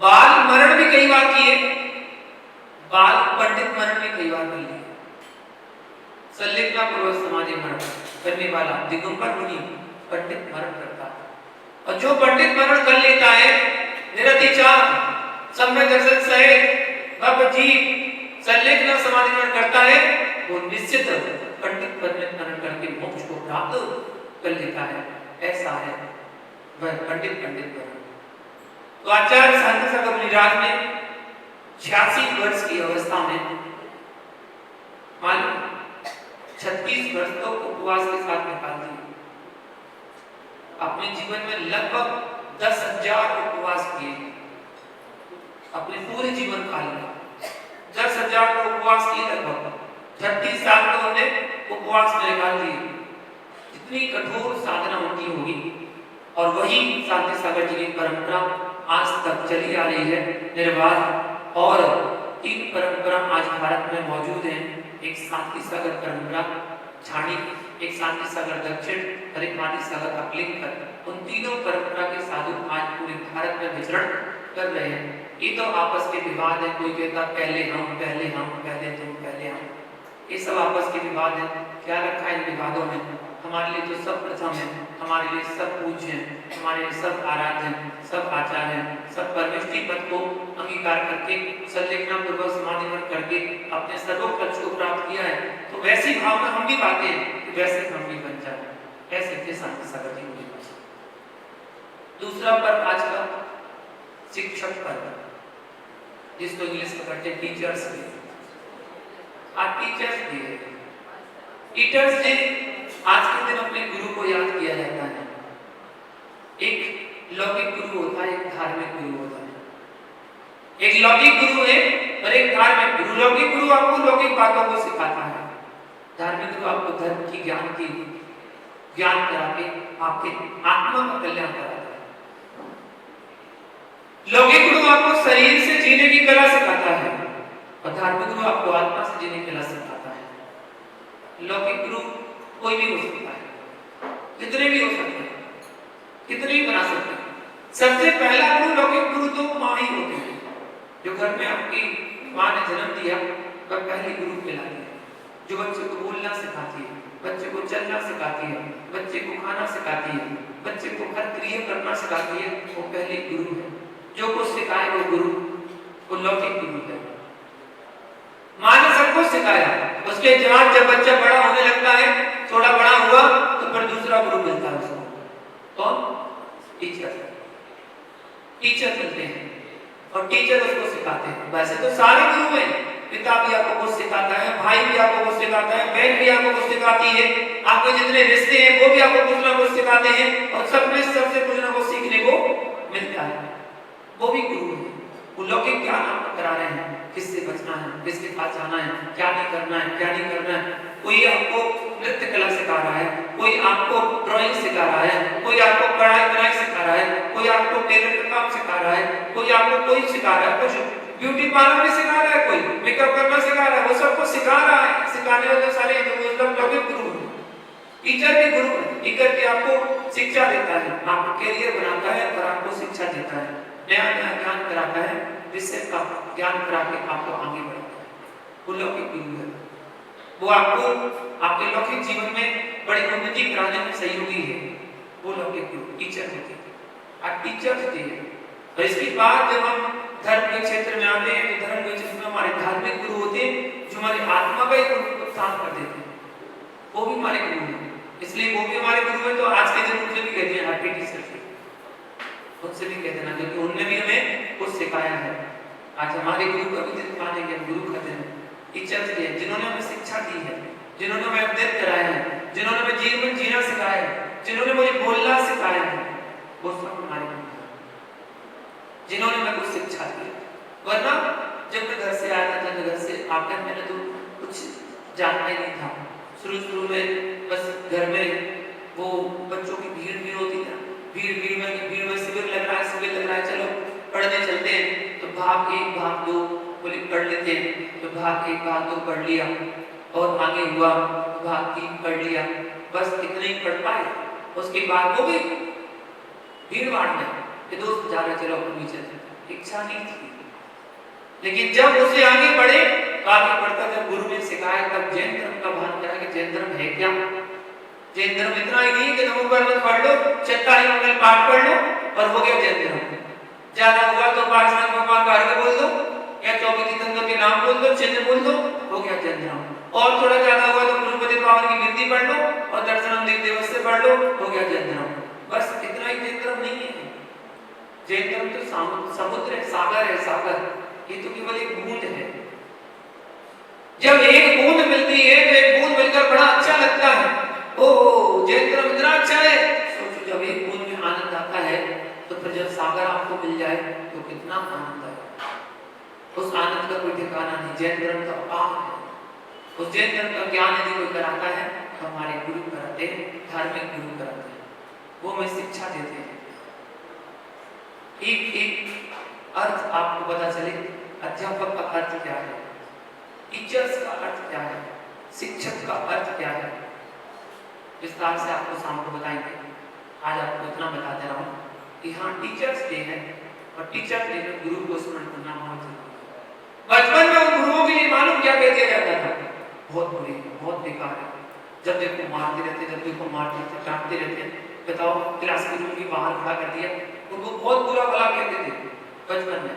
बाल मरण भी कई बार किए, बाल पंडित मरण भी कई बार कर लिए। संलिग्न पूर्वक समाधि मरण करने वाला दिगंबर मुनि पंडित मरण करता है और जो पंडित मरण कर लेता है निरतिचार सम्य दर्शन सहित भवजीव संलिग्न समाधि मरण करता है, वो निश्चित पंडित मरण करके मोक्ष को प्राप्त कर लेता है। ऐसा है वह पंडित मरण। तो आचार्य शांति सागर मुनिराज ने 86 वर्ष की अवस्था में मालूम 36 वर्ष तो उपवास के साथ निकाल दिए। अपने जीवन में लगभग 10,000 उपवास किए, अपने पूरे जीवन काल में 10,000 उपवास किए। लगभग 36 साल में उन्होंने उपवास में निकाल दिए। इतनी कठोर साधना उनकी होगी और वही शांति सागर जी की परंपरा आज तक चली आ रही है निर्वाध। और 3 परंपरा आज भारत में मौजूद हैं। एक शांति सागर परंपरा छाणी, एक शांति सागर दक्षिण और एक शांति सागर अपलिंकर। उन तीनों परंपरा के साधु आज पूरे भारत में विचरण कर रहे हैं। ये तो आपस के विवाद है, कोई कहता पहले हम, पहले तुम, पहले हम, ये सब आपस के विवाद है। क्या रखा है इन विवादों में? हमारे लिए तो सब प्रथम है, हमारे लिए सब पूज्य है, हमारे लिए सब आराध्य है, सब आचार्य है, सब परमेष्टि पद को अंगीकार करके संलेखना पूर्वक समाधिवन करके अपने सर्वोच्च लक्ष्य को प्राप्त किया है। तो वैसी भावना हम भी पाते हैं कि वैसे हम भी बन जाए, ऐसे थे शांति सागर जी। दूसरा पर्व आज का शिक्षक पर्व, जिसको इंग्लिश में कहते हैं टीचर्स डे। आज टीचर्स डे है। टीचर्स डे आज के दिन अपने गुरु को याद किया जाता है। एक लौकिक गुरु होता है, एक धार्मिक गुरु होता है। एक लौकिक गुरु है और एक धार्मिक गुरु। लौकिक गुरु आपको लौकिक बातों को सिखाता है, धार्मिक गुरु आपको धर्म की ज्ञान करा के आपके आत्मा का कल्याण कराता है। लौकिक गुरु आपको शरीर से जीने की कला सिखाता है और धार्मिक गुरु आपको आत्मा से जीने की कला सिखाता है। लौकिक गुरु कोई भी हो सकता है, कितने भी हो सकते हैं, कितने भी बना सकते हैं। सबसे पहला गुरु लौकिक गुरु तो माँ ही होती है। जो घर में आपकी माँ ने जन्म दिया वह पहली गुरु कहलाती है। जो बच्चे को बोलना सिखाती है, बच्चे को चलना सिखाती है, बच्चे को खाना सिखाती है, बच्चे को हर क्रिया करना सिखाती है, वो पहली गुरु है। जो कुछ सिखाए वो गुरु, वो लौकिक गुरु है। माँ ने सब कुछ सिखाया, उसके बाद जब बच्चा बड़ा होने लगता है, थोड़ा बड़ा हुआ तो फिर दूसरा गुरु मिलता है उसको। कौन? टीचर। टीचर मिलते हैं और टीचर उसको सिखाते हैं। वैसे तो सारे गुरु हैं, पिता भी आपको कुछ सिखाता है, भाई भी आपको कुछ सिखाता है, बहन भी आपको कुछ सिखाती है, आपके जितने रिश्ते हैं वो भी आपको कुछ ना कुछ सिखाते हैं और सब में सबसे कुछ ना कुछ सीखने को मिलता है। वो भी गुरु है। वो लौकिक ज्ञान आपको करा रहे हैं, किससे बचना है, किसके पास जाना है, क्या नहीं करना है, क्या नहीं करना है। कोई आपको नृत्य कला सिखा रहा है, कोई आपको ड्राइंग सिखा रहा है, कोई आपको कढ़ाई बुनाई सिखा रहा है, कोई आपको टेलर का काम सिखा रहा है, कोई आपको कोई सिखा रहा है, कुछ ब्यूटी पार्लर भी सिखा रहा है, कोई मेकअप करना सिखा रहा है, वो सब कुछ सिखा रहा है। सिखाने वाले सारे लौकिक गुरु हैं। टीचर भी गुरु है। टीचर भी आपको शिक्षा देता है, आपका करियर बनाता है और आपको शिक्षा देता है, नया नया ज्ञान कराता है, विषय का ज्ञान करा के आपको आगे बढ़ाता है। वो लौकिक गुरु है। वो आपको आपके लौकिक जीवन में बड़ी उन्नति कराने में सहयोगी है। वो लौकिक गुरु टीचर होते हैं। आज टीचर्स डे है। और इसके बाद जब हम धर्म के क्षेत्र में आते हैं तो धर्म के क्षेत्र में हमारे धार्मिक गुरु होते हैं जो हमारी आत्मा का एक उत्थान कर देते हैं। वो भी हमारे गुरु हैं, इसलिए वो भी हमारे गुरु हैं। तो आज के दिन उनसे भी कहते हैं हैप्पी टीचर्स डे, उनसे भी कहते हैं क्योंकि उन्होंने भी हमें कुछ सिखाया है। आज हमारे गुरु का भी दिन मानेंगे, गुरु कहते हैं टीचर्स डे, जिन्होंने हमें शिक्षा दी है, जिन्होंने हमें अध्ययन कराया है, जिन्होंने हमें जीवन जीना सिखाया है, जिन्होंने मुझे बोलना सिखाया है, वो सब हमारे गुरु हैं, जिन्होंने हमें कुछ शिक्षा दी। वरना जब मैं घर से आया था, घर से आकर मैंने तो कुछ जानना ही नहीं था। शुरू में बस घर में वो बच्चों की भीड़ होती था, भीड़ में शिविर लग रहा है, चलो पढ़ने चलते हैं। तो भाग 1 भाग 2 बोले पढ़ लेते हैं, तो भाग 1 भाग 2 पढ़ लिया और आगे हुआ तो भाग 3 पढ़ लिया, बस इतना ही पढ़ पाए। उसके बाद वो भी भीड़ भाड़ में ये दोस्त जा रहे, चलो अपनी चलते, इच्छा नहीं थी। लेकिन जब उसे आगे बढ़े, आगे बढ़ता जब गुरु ने सिखाया, तब जैन धर्म का भान करा कि जैन धर्म है क्या। जैन धर्म इतना ही नहीं कि नमो पार्वती पढ़ लो, 44 मंगल पाठ पढ़ लो और हो गया जैन धर्म। ज्यादा हुआ तो पार्षद भगवान का अर्घ बोल दो या 24 तीर्थंकर के नाम बोल दो, चिन्ह बोल दो, हो गया जैन धर्म। और थोड़ा ज्यादा हुआ तो गुरुपति पावन की गिनती पढ़ लो और दर्शनम दिव्य से पढ़ लो, हो गया जैन धर्म। बस इतना ही जैन धर्म नहीं है। जैन धर्म तो समुद्र है, सागर है, सागर। ये तो केवल एक बूंद है। जब एक बूंद मिलती है तो एक बूंद मिलकर बड़ा अच्छा लगता है। ओह जैन धर्म इतना अच्छा है। सोचो जब एक बूंद में आनंद आता है तो फिर जब सागर आपको मिल जाए तो कितना आनंद है। उस आनंद का कोई ठिकाना नहीं। जैन धर्म का अपार है। उस जैन धर्म का ज्ञान यदि कोई कराता है तो हमारे गुरु कराते हैं, धार्मिक गुरु कराते हैं, वो हमें शिक्षा देते हैं। एक अर्थ आपको पता चले, अध्यापक का अर्थ क्या है, टीचर्स का अर्थ क्या है, शिक्षक का अर्थ क्या है, विस्तार से आपको शाम को बताएंगे। आज आपको इतना बता दे रहा हूँ कि हाँ टीचर्स डे है और टीचर्स डे में गुरु को स्मरण करना बहुत जरूरी है। बचपन में उन गुरुओं के लिए मालूम क्या कह दिया जाता था, बहुत बुरे, बहुत बेकार है, जब देखो मारते रहते, जब देखो मारते रहते, डांटते रहते। बताओ, क्लास के रूम के बाहर खड़ा कर दिया। उनको बहुत बुरा भला कहते थे बचपन में।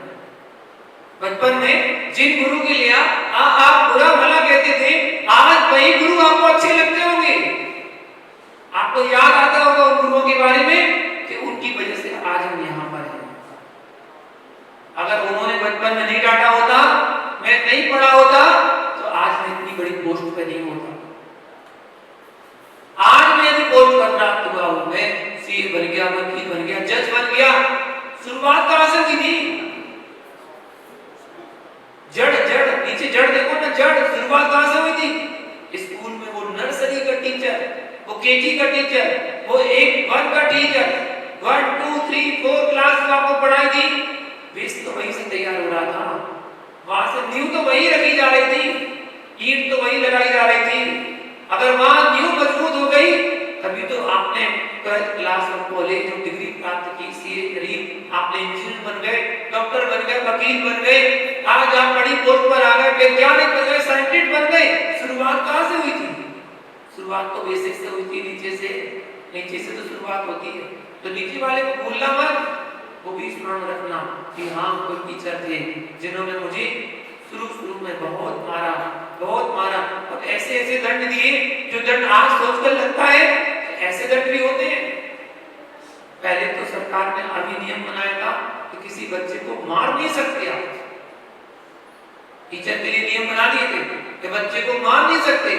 बचपन में जिन गुरु के लिए आप बुरा भला कहते थे, आज वही गुरु आपको अच्छे लगते होंगे। आपको याद आता होगा उन गुरुओं के बारे में कि उनकी वजह से आज हम यहाँ पर हैं। अगर उन्होंने बचपन में नहीं डांटा होता, मैं नहीं पढ़ा होता, तो आज मैं इतनी बड़ी पोस्ट पे नहीं होता। आज मैं यदि पोस्ट पर प्राप्त हुआ हूं, मैं सीए बन गया, वकील बन गया, जज बन गया, शुरुआत कहां से की थी? जड़ नीचे जड़ देखो ना, जड़ शुरुआत कहां से हुई थी? स्कूल में वो नर्सरी का टीचर, वो केजी का टीचर, वो 1 का टीचर, 1 2 3 4 क्लास में आपको पढ़ाई थी, बेस तो वहीं से तैयार हो रहा था। वहां से नींव तो वही रखी जा रही थी, ईंट तो वही लगाई जा रही थी। अगर वहां नींव मजबूत हो गई, तभी तो आपने 12th क्लास और कॉलेज में डिग्री प्राप्त की, सीए करी, आपने इंजीनियर बन गए, डॉक्टर बन गए, वकील बन गए, आज आप बड़ी पोस्ट पर आ गए, वैज्ञानिक बन गए, साइंटिस्ट बन गए। शुरुआत कहां से हुई थी? शुरुआत तो बेसिक से हुई थी, नीचे से तो शुरुआत होती है। तो नीचे वाले को भूलना मत, वो भी स्मरण रखना कि हाँ, कोई टीचर थे जिन्होंने मुझे शुरू में बहुत मारा और ऐसे दंड दिए जो दंड आज सोचकर लगता है ऐसे दंड भी होते हैं। पहले तो सरकार ने अधिनियम बनाया था कि किसी बच्चे को मार नहीं सकते आप। टीचर के लिए नियम बना दिए थे कि बच्चे को मार नहीं सकते।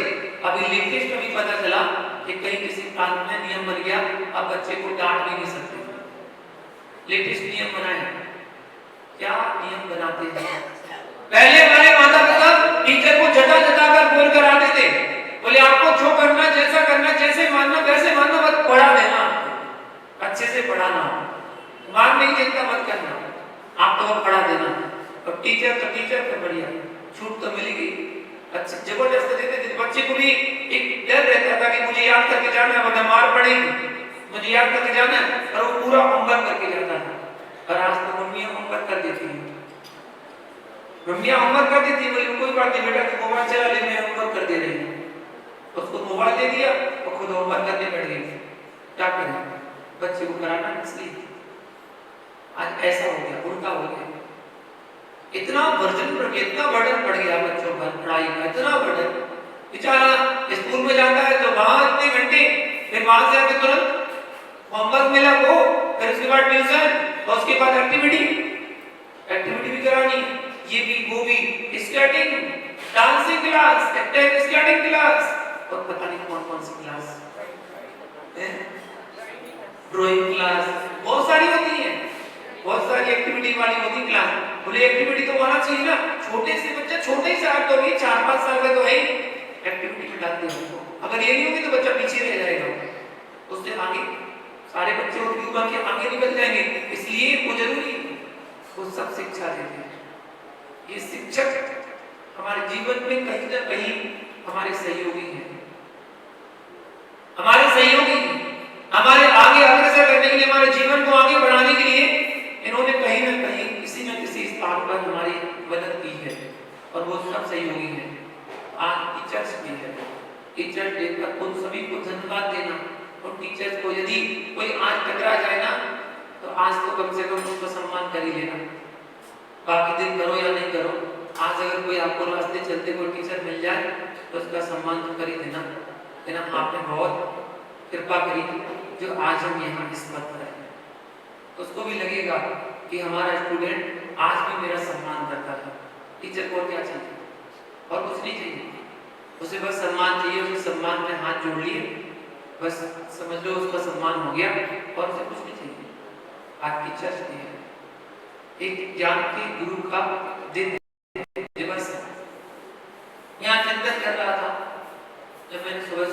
अभी लेटेस्ट अभी पता चला कि कहीं किसी प्रांत में नियम बन गया, अब बच्चे को डांट भी नहीं सकते। लेटेस्ट नियम बनाए। क्या नियम बनाते हैं? पहले हमारे माता पिता टीचर को जटा कर बोल कर आते थे, बोले आपको जो करना, जैसा करना, जैसे मानना वैसे मानना, बस पढ़ा देना, अच्छे से पढ़ाना, मारने की चिंता मत करना, आप तो पढ़ा देना। और टीचर तो बढ़िया, छूट तो मिलेगी, अच्छा जबरदस्त देते थे। बच्चे को भी एक डर रहता था कि मुझे याद करके जाना है वरना मार पड़ेगी, मुझे याद करके जाना है, और वो पूरा होमवर्क करके जाता था। और आज तो मम्मियां होमवर्क कर देती हैं, मम्मियां होमवर्क कर देती है, बोली कोई बात नहीं बेटा, तू मोबाइल चला ले, मैं होमवर्क कर दे रही हूँ। उसको मोबाइल दे दिया और खुद होमवर्क करने बैठ गई। क्या करें? बच्चे को कराना इसलिए आज ऐसा हो गया, उल्टा हो गया। इतना वर्जन बढ़ गया, इतना बर्डन बढ़ गया बच्चों पर, पढ़ाई का इतना बर्डन। बेचारा स्कूल में जाता है तो वहां इतने घंटे, फिर वहां से आके तुरंत होमवर्क मिला वो, फिर उसके बाद ट्यूशन, और उसके बाद एक्टिविटी भी करानी, ये भी वो भी, skating, dancing class, skating class, और पता नहीं कौन सी क्लास, ड्राइंग क्लास, बहुत सारी होती है, बहुत सारी एक्टिविटी वाली होती क्लास। बोले एक्टिविटी तो होना चाहिए ना, छोटे से बच्चा, छोटे से आप तो भी 4-5 साल का तो है, एक्टिविटी में डालते हैं। अगर ये नहीं होगी तो बच्चा पीछे रह जाएगा, उससे आगे सारे बच्चे उनकी उम्र के आगे निकल जाएंगे। इसलिए वो जरूरी है, वो सब शिक्षा देते हैं। ये शिक्षक हमारे जीवन में कहीं ना कहीं हमारे सहयोगी हैं, हमारे आगे अग्रसर करने के लिए, हमारे जीवन को आगे बढ़ाने के लिए इन्होंने कहीं ना कहीं किसी न किसी स्थान पर हमारी मदद की है, और वो सब सहयोगी हैं। आज टीचर्स भी है, टीचर डे पर उन सभी को धन्यवाद देना। और टीचर्स को यदि कोई आज टकरा जाए ना, तो आज तो कम से कम उसको सम्मान कर ही लेना, बाकी दिन करो या नहीं करो। आज अगर कोई आपको रास्ते चलते कोई टीचर मिल जाए तो उसका सम्मान तो कर ही देना, लेकिन आपने बहुत कृपा करी जो आज हम यहाँ इस पद पर हैं। उसको भी लगेगा कि हमारा स्टूडेंट आज भी मेरा सम्मान करता है। टीचर को क्या चाहिए? और कुछ नहीं चाहिए, उसे बस सम्मान चाहिए। उसे सम्मान में हाथ जोड़ लिए, बस समझ लो उसका सम्मान हो गया, और उसे कुछ नहीं चाहिए। आज टीचर्स डे है, एक ज्ञान के गुरु का दिन दिवस है। यहाँ चिंतन कर रहा था जब मैंने सुबह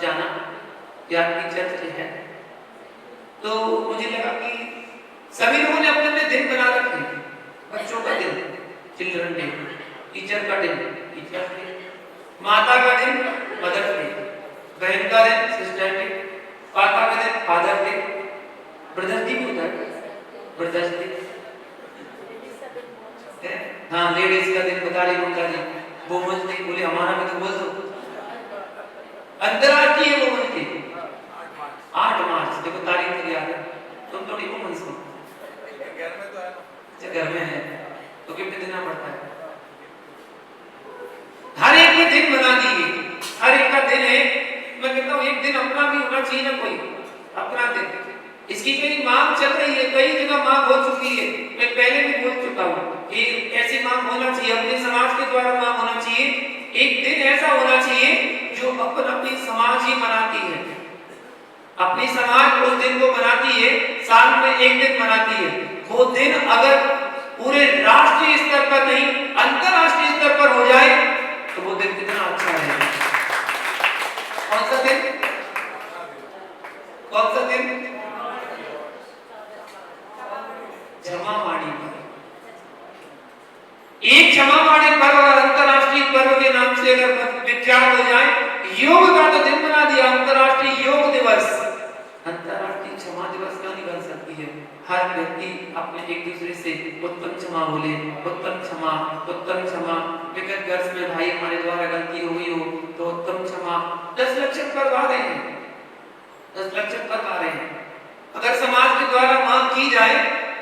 जाना ज्ञान टीचर्स डे है, तो मुझे लगा कि सभी लोगों ने अपने अपने दिन बना रखे। बच्चों का दिन चिल्ड्रन डे, टीचर का दिन टीचर्स डे, माता का दिन मदर्स डे, बहन का दिन सिस्टर डे, पापा का दिन फादर डे, ब्रदर्स डे होता है, ब्रदर्स डे, हाँ लेडीज का दिन बता रही, वुमेन्स डे, बोले हमारा भी तो बोल दो, अंतरराष्ट्रीय वुमेन डे 8 मार्च। देखो तारीख तो याद है, तुम थोड़ी वुमेन हो, घर में है तो गिफ्ट देना पड़ता है। हर एक को दिन बना दिए, हर एक का दिन है। मैं कहता हूँ एक दिन अपना भी होना चाहिए ना, कोई अपना दिन। इसकी कई मांग चल रही है, कई जगह मांग हो चुकी है। मैं पहले भी बोल चुका हूँ कि ऐसी मांग होना चाहिए, अपने समाज के द्वारा मांग होना चाहिए। एक दिन ऐसा होना चाहिए जो अपनी समाज ही मनाती है, अपनी समाज उस दिन को मनाती है, साल में एक दिन मनाती है। वो दिन अगर पूरे राष्ट्रीय स्तर पर नहीं अंतरराष्ट्रीय स्तर पर हो जाए तो वो दिन कितना अच्छा है। कौन सा दिन? कौन सा दिन? क्षमावाणी पर्व। एक क्षमावाणी पर्व अगर अंतरराष्ट्रीय पर्व के नाम से अगर विख्यात हो जाए, योग का तो दिन बना दिया, अंतरराष्ट्रीय योग दिवस। अंतरराष्ट्रीय क्षमा दिवस क्यों नहीं बन सकती है? हर व्यक्ति अपने एक दूसरे से उत्तम क्षमा बोले, उत्तम क्षमा, उत्तम क्षमा। लेकिन घर में भाई हमारे द्वारा गलती हो गई हो तो उत्तम क्षमा। 10 लक्षण पर्व आ रहे हैं, 10 लक्षण पर्व आ रहे हैं। अगर समाज के द्वारा मांग की जाए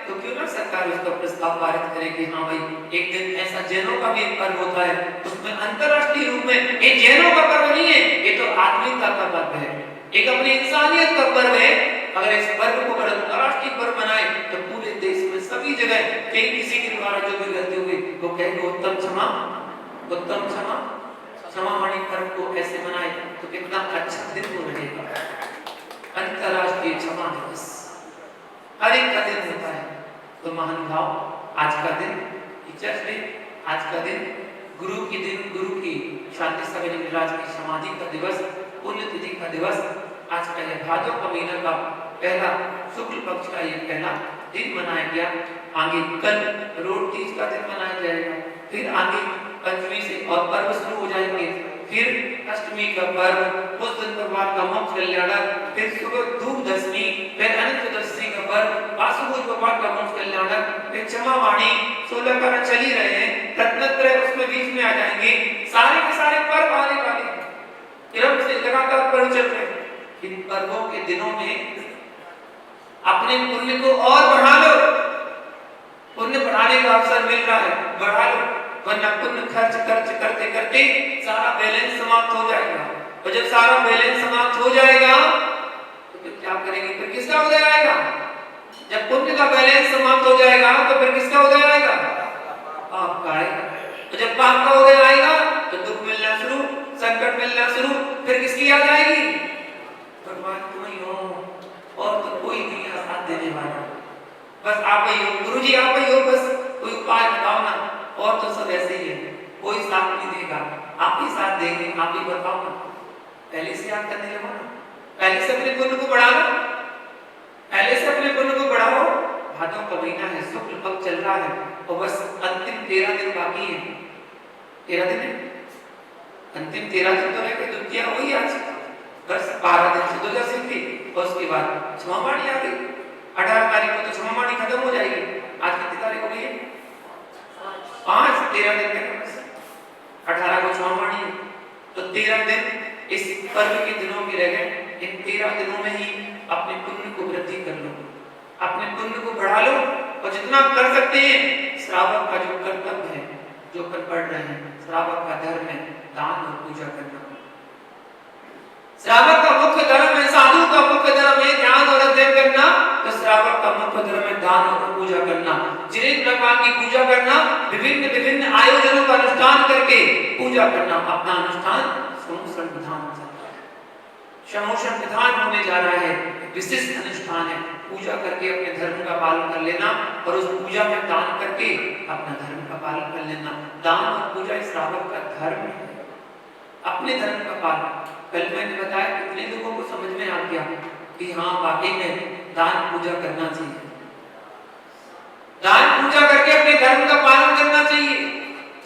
तो क्यों ना सरकार उसका प्रस्ताव पारित करे कि हाँ भाई एक दिन ऐसा जैनों का भी एक पर्व होता है, उसमें अंतरराष्ट्रीय रूप में, ये जैनों का पर्व नहीं है, ये तो आत्मीयता का पर्व है, एक अपनी इंसानियत का पर्व है। अगर इस पर्व को अगर अंतरराष्ट्रीय पर्व बनाए तो पूरे देश में सभी जगह कहीं किसी के द्वारा जो भी गलती हुई वो कहेंगे उत्तम क्षमा, उत्तम क्षमा। क्षमावाणी पर्व को ऐसे मनाए तो कितना अच्छा दिन वो रहेगा। अंतरराष्ट्रीय क्षमा दिवस हर एक का दिन होता है। तो महानुभाव, आज का दिन टीचर्स डे, आज का दिन गुरु की दिन, गुरु की शांति सवेरे विराज की समाधि का दिवस, पुण्यतिथि का दिवस। आज का यह भादों का महीना का पहला शुक्ल पक्ष का यह पहला दिन मनाया गया। आगे कल रोड तीज का दिन मनाया जाएगा, फिर आगे पंचमी से और पर्व शुरू हो जाएंगे, फिर अष्टमी का पर्व, उस दिन भगवान का मोक्ष कल्याणक, फिर सुबह धूप दशमी, फिर अनंत चतुर्दशी का पर्व, वासुदेव भगवान का मोक्ष कल्याणक, फिर क्षमावाणी, 16 पर्व चल ही रहे हैं, रत्नत्रय उसमें बीच में आ जाएंगे। सारे के सारे पर्व आने वाले हैं, क्रम से लगातार पर्व चल रहे हैं। इन पर्वों के दिनों में अपने पुण्य को और बढ़ा लो, पुण्य बढ़ाने का अवसर मिल रहा है, बढ़ा लो, वरना पुण्य खर्च करते करते सारा बैलेंस समाप्त हो जाएगा। और जब सारा बैलेंस समाप्त हो जाएगा तो फिर क्या करेंगे? फिर किसका उदय आएगा? जब पुण्य का बैलेंस समाप्त हो जाएगा तो फिर किसका उदय आएगा? पाप का आएगा। तो जब पाप का उदय आएगा तो दुख मिलना शुरू, संकट मिलना शुरू, फिर किसकी याद आएगी? भगवान तुम ही हो और तो कोई नहीं है साथ देने वाला, बस आप ही हो गुरुजी, आप ही हो, बस कोई उपाय बताओ ना। और तो सब ऐसे ही है, कोई साथ नहीं देगा, आप ही साथ देंगे, आप ही बताओ ना। पहले से याद करने लगो ना, पहले से अपने पुण्य को बढ़ा लो, पहले से अपने पुण्य को बढ़ाओ। भादों का महीना है, शुक्ल पक्ष चल रहा है और बस अंतिम 13 दिन बाकी है। 13 दिन है, अंतिम 13 दिन तो रह गए, द्वितीया हुई आज, बस 12 दिन से चतुर्दशी थी और उसके बाद क्षमावाणी आ गई। 18 तारीख को तो क्षमावाणी खत्म हो जाएगी। आज कितनी तारीख हो गई है? 5, 13 दिन में 18 को क्षमावाणी, तो 13 दिन इस पर्व के दिनों में रह गए। इन 13 दिनों में ही अपने पुण्य को वृद्धि कर लो, अपने पुण्य को बढ़ा लो और जितना कर सकते हैं श्रावक का जो कर्तव्य है, जो अपन पढ़ रहे हैं, श्रावक का धर्म है दान और पूजा करना। श्रावक का मुख्य धर्म है, साधु का मुख्य धर्म है ध्यान और अध्ययन करना, तो श्रावक का मुख्य धर्म है दान और पूजा करना। जिन भगवान की पूजा करना, विभिन्न विभिन्न आयोजनों का अनुष्ठान करके पूजा करना। अपना अनुष्ठान समूषण विधान हो जाता है, समूषण विधान होने जा रहा है, विशिष्ट अनुष्ठान है। पूजा करके अपने धर्म का पालन कर लेना और उस पूजा में दान करके अपना धर्म का पालन कर लेना। दान और पूजा श्रावक का धर्म है, अपने धर्म का पालन। कल मैंने बताया कितने लोगों को समझ में आ गया कि हाँ वाकई में दान पूजा करना चाहिए, दान पूजा करके अपने धर्म का पालन करना चाहिए,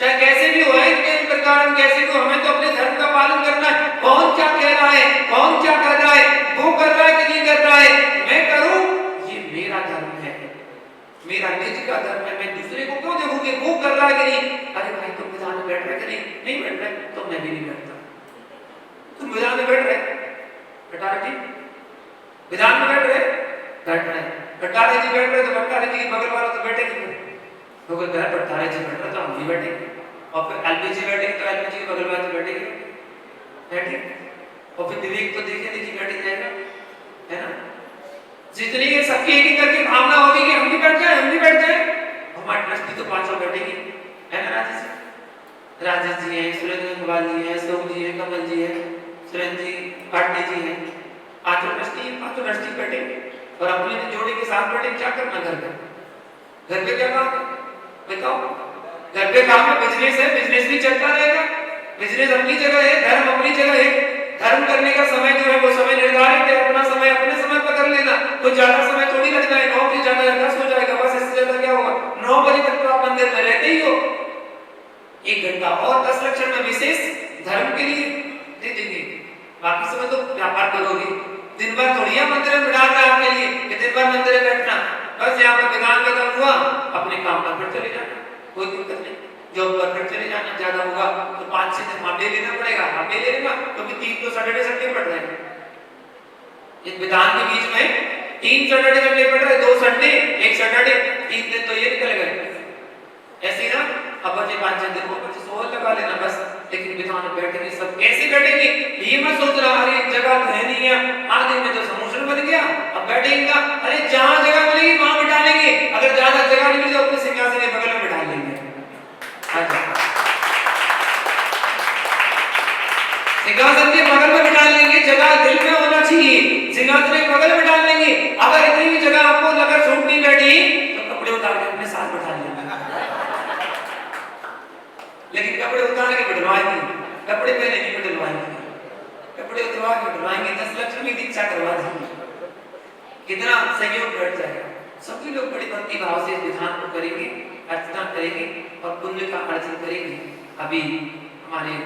चाहे कैसे भी हो, इन प्रकार कैसे को हमें तो अपने धर्म का पालन करना है। कौन क्या कह रहा है, कौन क्या कर रहा है, वो कर रहा है कि नहीं कर रहा है, मैं करूं, ये मेरा धर्म है, मेरा निज का धर्म है। मैं दूसरे को क्यों देखूं कि वो कर रहा है कि नहीं? अरे भाई तुम विधान में बैठ रहे कि नहीं बैठ रहे, तो मैं भी नहीं बैठता। तुम विधान में बैठ रहे विधान में बैठ रहे भट्टारे जी बैठ रहे तो भट्टारे जी के बगल वाला तो बैठेंगे, तो कोई कहे भट्टारे जी बैठ रहे तो हम भी बैठेंगे, और फिर एलपी जी बैठेंगे तो एलपी जी के बगल वाले बैठेंगे, और फिर विवेक तो देखे देखी बैठ जाएगा, है ना। जितनी ये सबकी एक करके भावना होगी कि हम भी बैठ जाए, हमारे ट्रस्टी तो पांचों बैठेंगे, है ना। राजेश जी हैं, सुरेंद्र कुमार जी हैं, सोम जी हैं, कमल जी हैं, सुरेंद्र जी, पाटनी जी हैं, पांचों ट्रस्टी बैठेंगे और अपने जोड़े के साथ बैठे। क्या करना घर पे क्या काम है बताओ। घर पे काम है, बिजनेस है, बिजनेस भी चलता रहेगा, बिजनेस अपनी जगह है, धर्म अपनी जगह है। धर्म करने का समय जो है वो समय निर्धारित है, अपना समय अपने समय पर कर लेना, कोई ज्यादा समय थोड़ी लगना है, 9 बजे ज्यादा 10 हो जाएगा, बस इससे ज्यादा क्या होगा। 9 बजे तक तो आप मंदिर में रहते ही हो, 1 घंटा और 10 लक्षण में विशेष धर्म के लिए दे देंगे, बाकी समय तो व्यापार करोगे। दिन भर थोड़ी मंदिर में बिठा रहा है आपके लिए कि दिन भर मंदिर में बैठना, बस यहाँ पर विधान खत्म हुआ अपने काम पर फिर चले जाना, कोई दिक्कत नहीं। जॉब पर फिर चले जाना, ज्यादा होगा तो 5-6 दिन हाफ डे लेना पड़ेगा, हाफ डे ले लेना, क्योंकि 3 तो सैटरडे संडे पड़ रहे हैं इस विधान के बीच में, 3 सैटरडे संडे पड़ रहे, 2 संडे 1 सैटरडे, 3 दिन तो ये निकल गए ऐसे ना। अब बचे 5-6 दिन को 25 और लगा लेना बस। लेकिन विधान में बैठेंगे सब कैसे बैठेंगे, ये मत सोच रहा अरे जगह तो है नहीं है, आधे में तो समुद्र बन गया, अब बैठेंगे, अरे जहां जगह मिलेगी वहां बिठा लेंगे, अगर ज्यादा जगह नहीं मिली तो अपने सिंहासन के बगल में बिठा लेंगे। सिंहासन के बगल में बिठा लेंगे, जगह दिल में होना चाहिए, सिंहासन के बगल में डाल लेंगे। अगर इतनी भी जगह आपको लगा सूट नहीं बैठी तो कपड़े उतार के अपने साथ बिठा लेंगे, लेकिन कपड़े उतार के बिठवाएंगे, कपड़े पहले नहीं बिठवाएंगे, कपड़े उतार के बिठवाएंगे, 10 लक्ष्मी की दीक्षा करवा देंगे, कितना सहयोग बढ़ जाएगा। सभी लोग बड़ी भक्ति भाव से इस विधान को करेंगे, अर्चना करेंगे और पुण्य का अर्जन करेंगे। अभी हमारे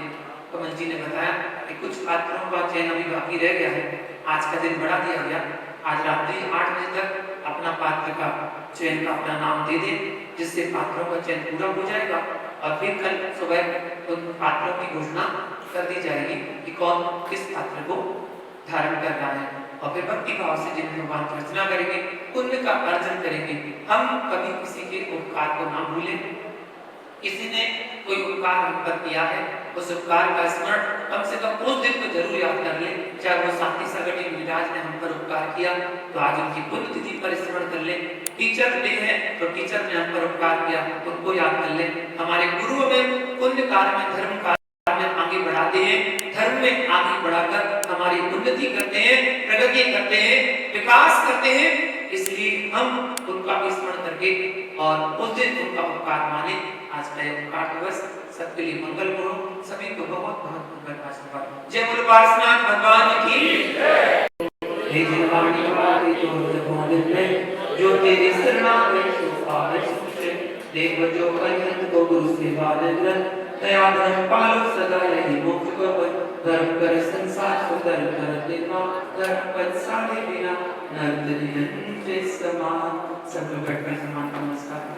कमल जी ने बताया कि कुछ पात्रों का चयन अभी बाकी रह गया है, आज का दिन बढ़ा दिया गया, आज रात्रि 8 बजे तक अपना पात्र का चयन का अपना नाम दे दें, जिससे पात्रों का चयन पूरा हो जाएगा और फिर कल सुबह उन पात्रों की घोषणा कर दी जाएगी कि कौन किस पात्र को धारण कर रहा है, और फिर भक्ति भाव से जिन भगवान की अर्चना करेंगे, पुण्य का अर्जन करेंगे। हम कभी किसी के उपकार को ना भूलें, किसी ने कोई उपकार हम पर किया है, उस उपकार का स्मरण कम से कम उस दिन तो जरूर याद कर ले, चाहे वो शांति सागर जी महाराज ने हम पर उपकार किया तो आज उनकी पुण्यतिथि पर स्मरण कर ले, टीचर डे है तो टीचर ने हम पर उपकार किया उनको याद कर ले, हमारे गुरुओं में पुण्य कार्य में धर्म कार्य में आगे बढ़ाते हैं, धर्म में आगे बढ़ाकर हमारी उन्नति करते हैं, प्रगति करते हैं, विकास करते हैं, इसलिए हम उनका स्मरण करके और उस दिन उनका उपकार माने। आज का उपकार दिवस सबके लिए मंगल हो, सभी को बहुत बहुत मंगल आशीर्वाद। जय बोलो पार्श्वनाथ भगवान की जय। हे जिनवाणी वाली जो जगों में जो तेरी शरणागत सो पावे सुखे, देव जो कंठ को गुरु सेवा ग्रंथ, दया धर्म पालो सदा यही मोक्ष को धर्म कर संसार को धर्म कर देना, धर्म पद साधे बिना नर्तन यंत्र समान। सब लोग बैठकर समान नमस्कार।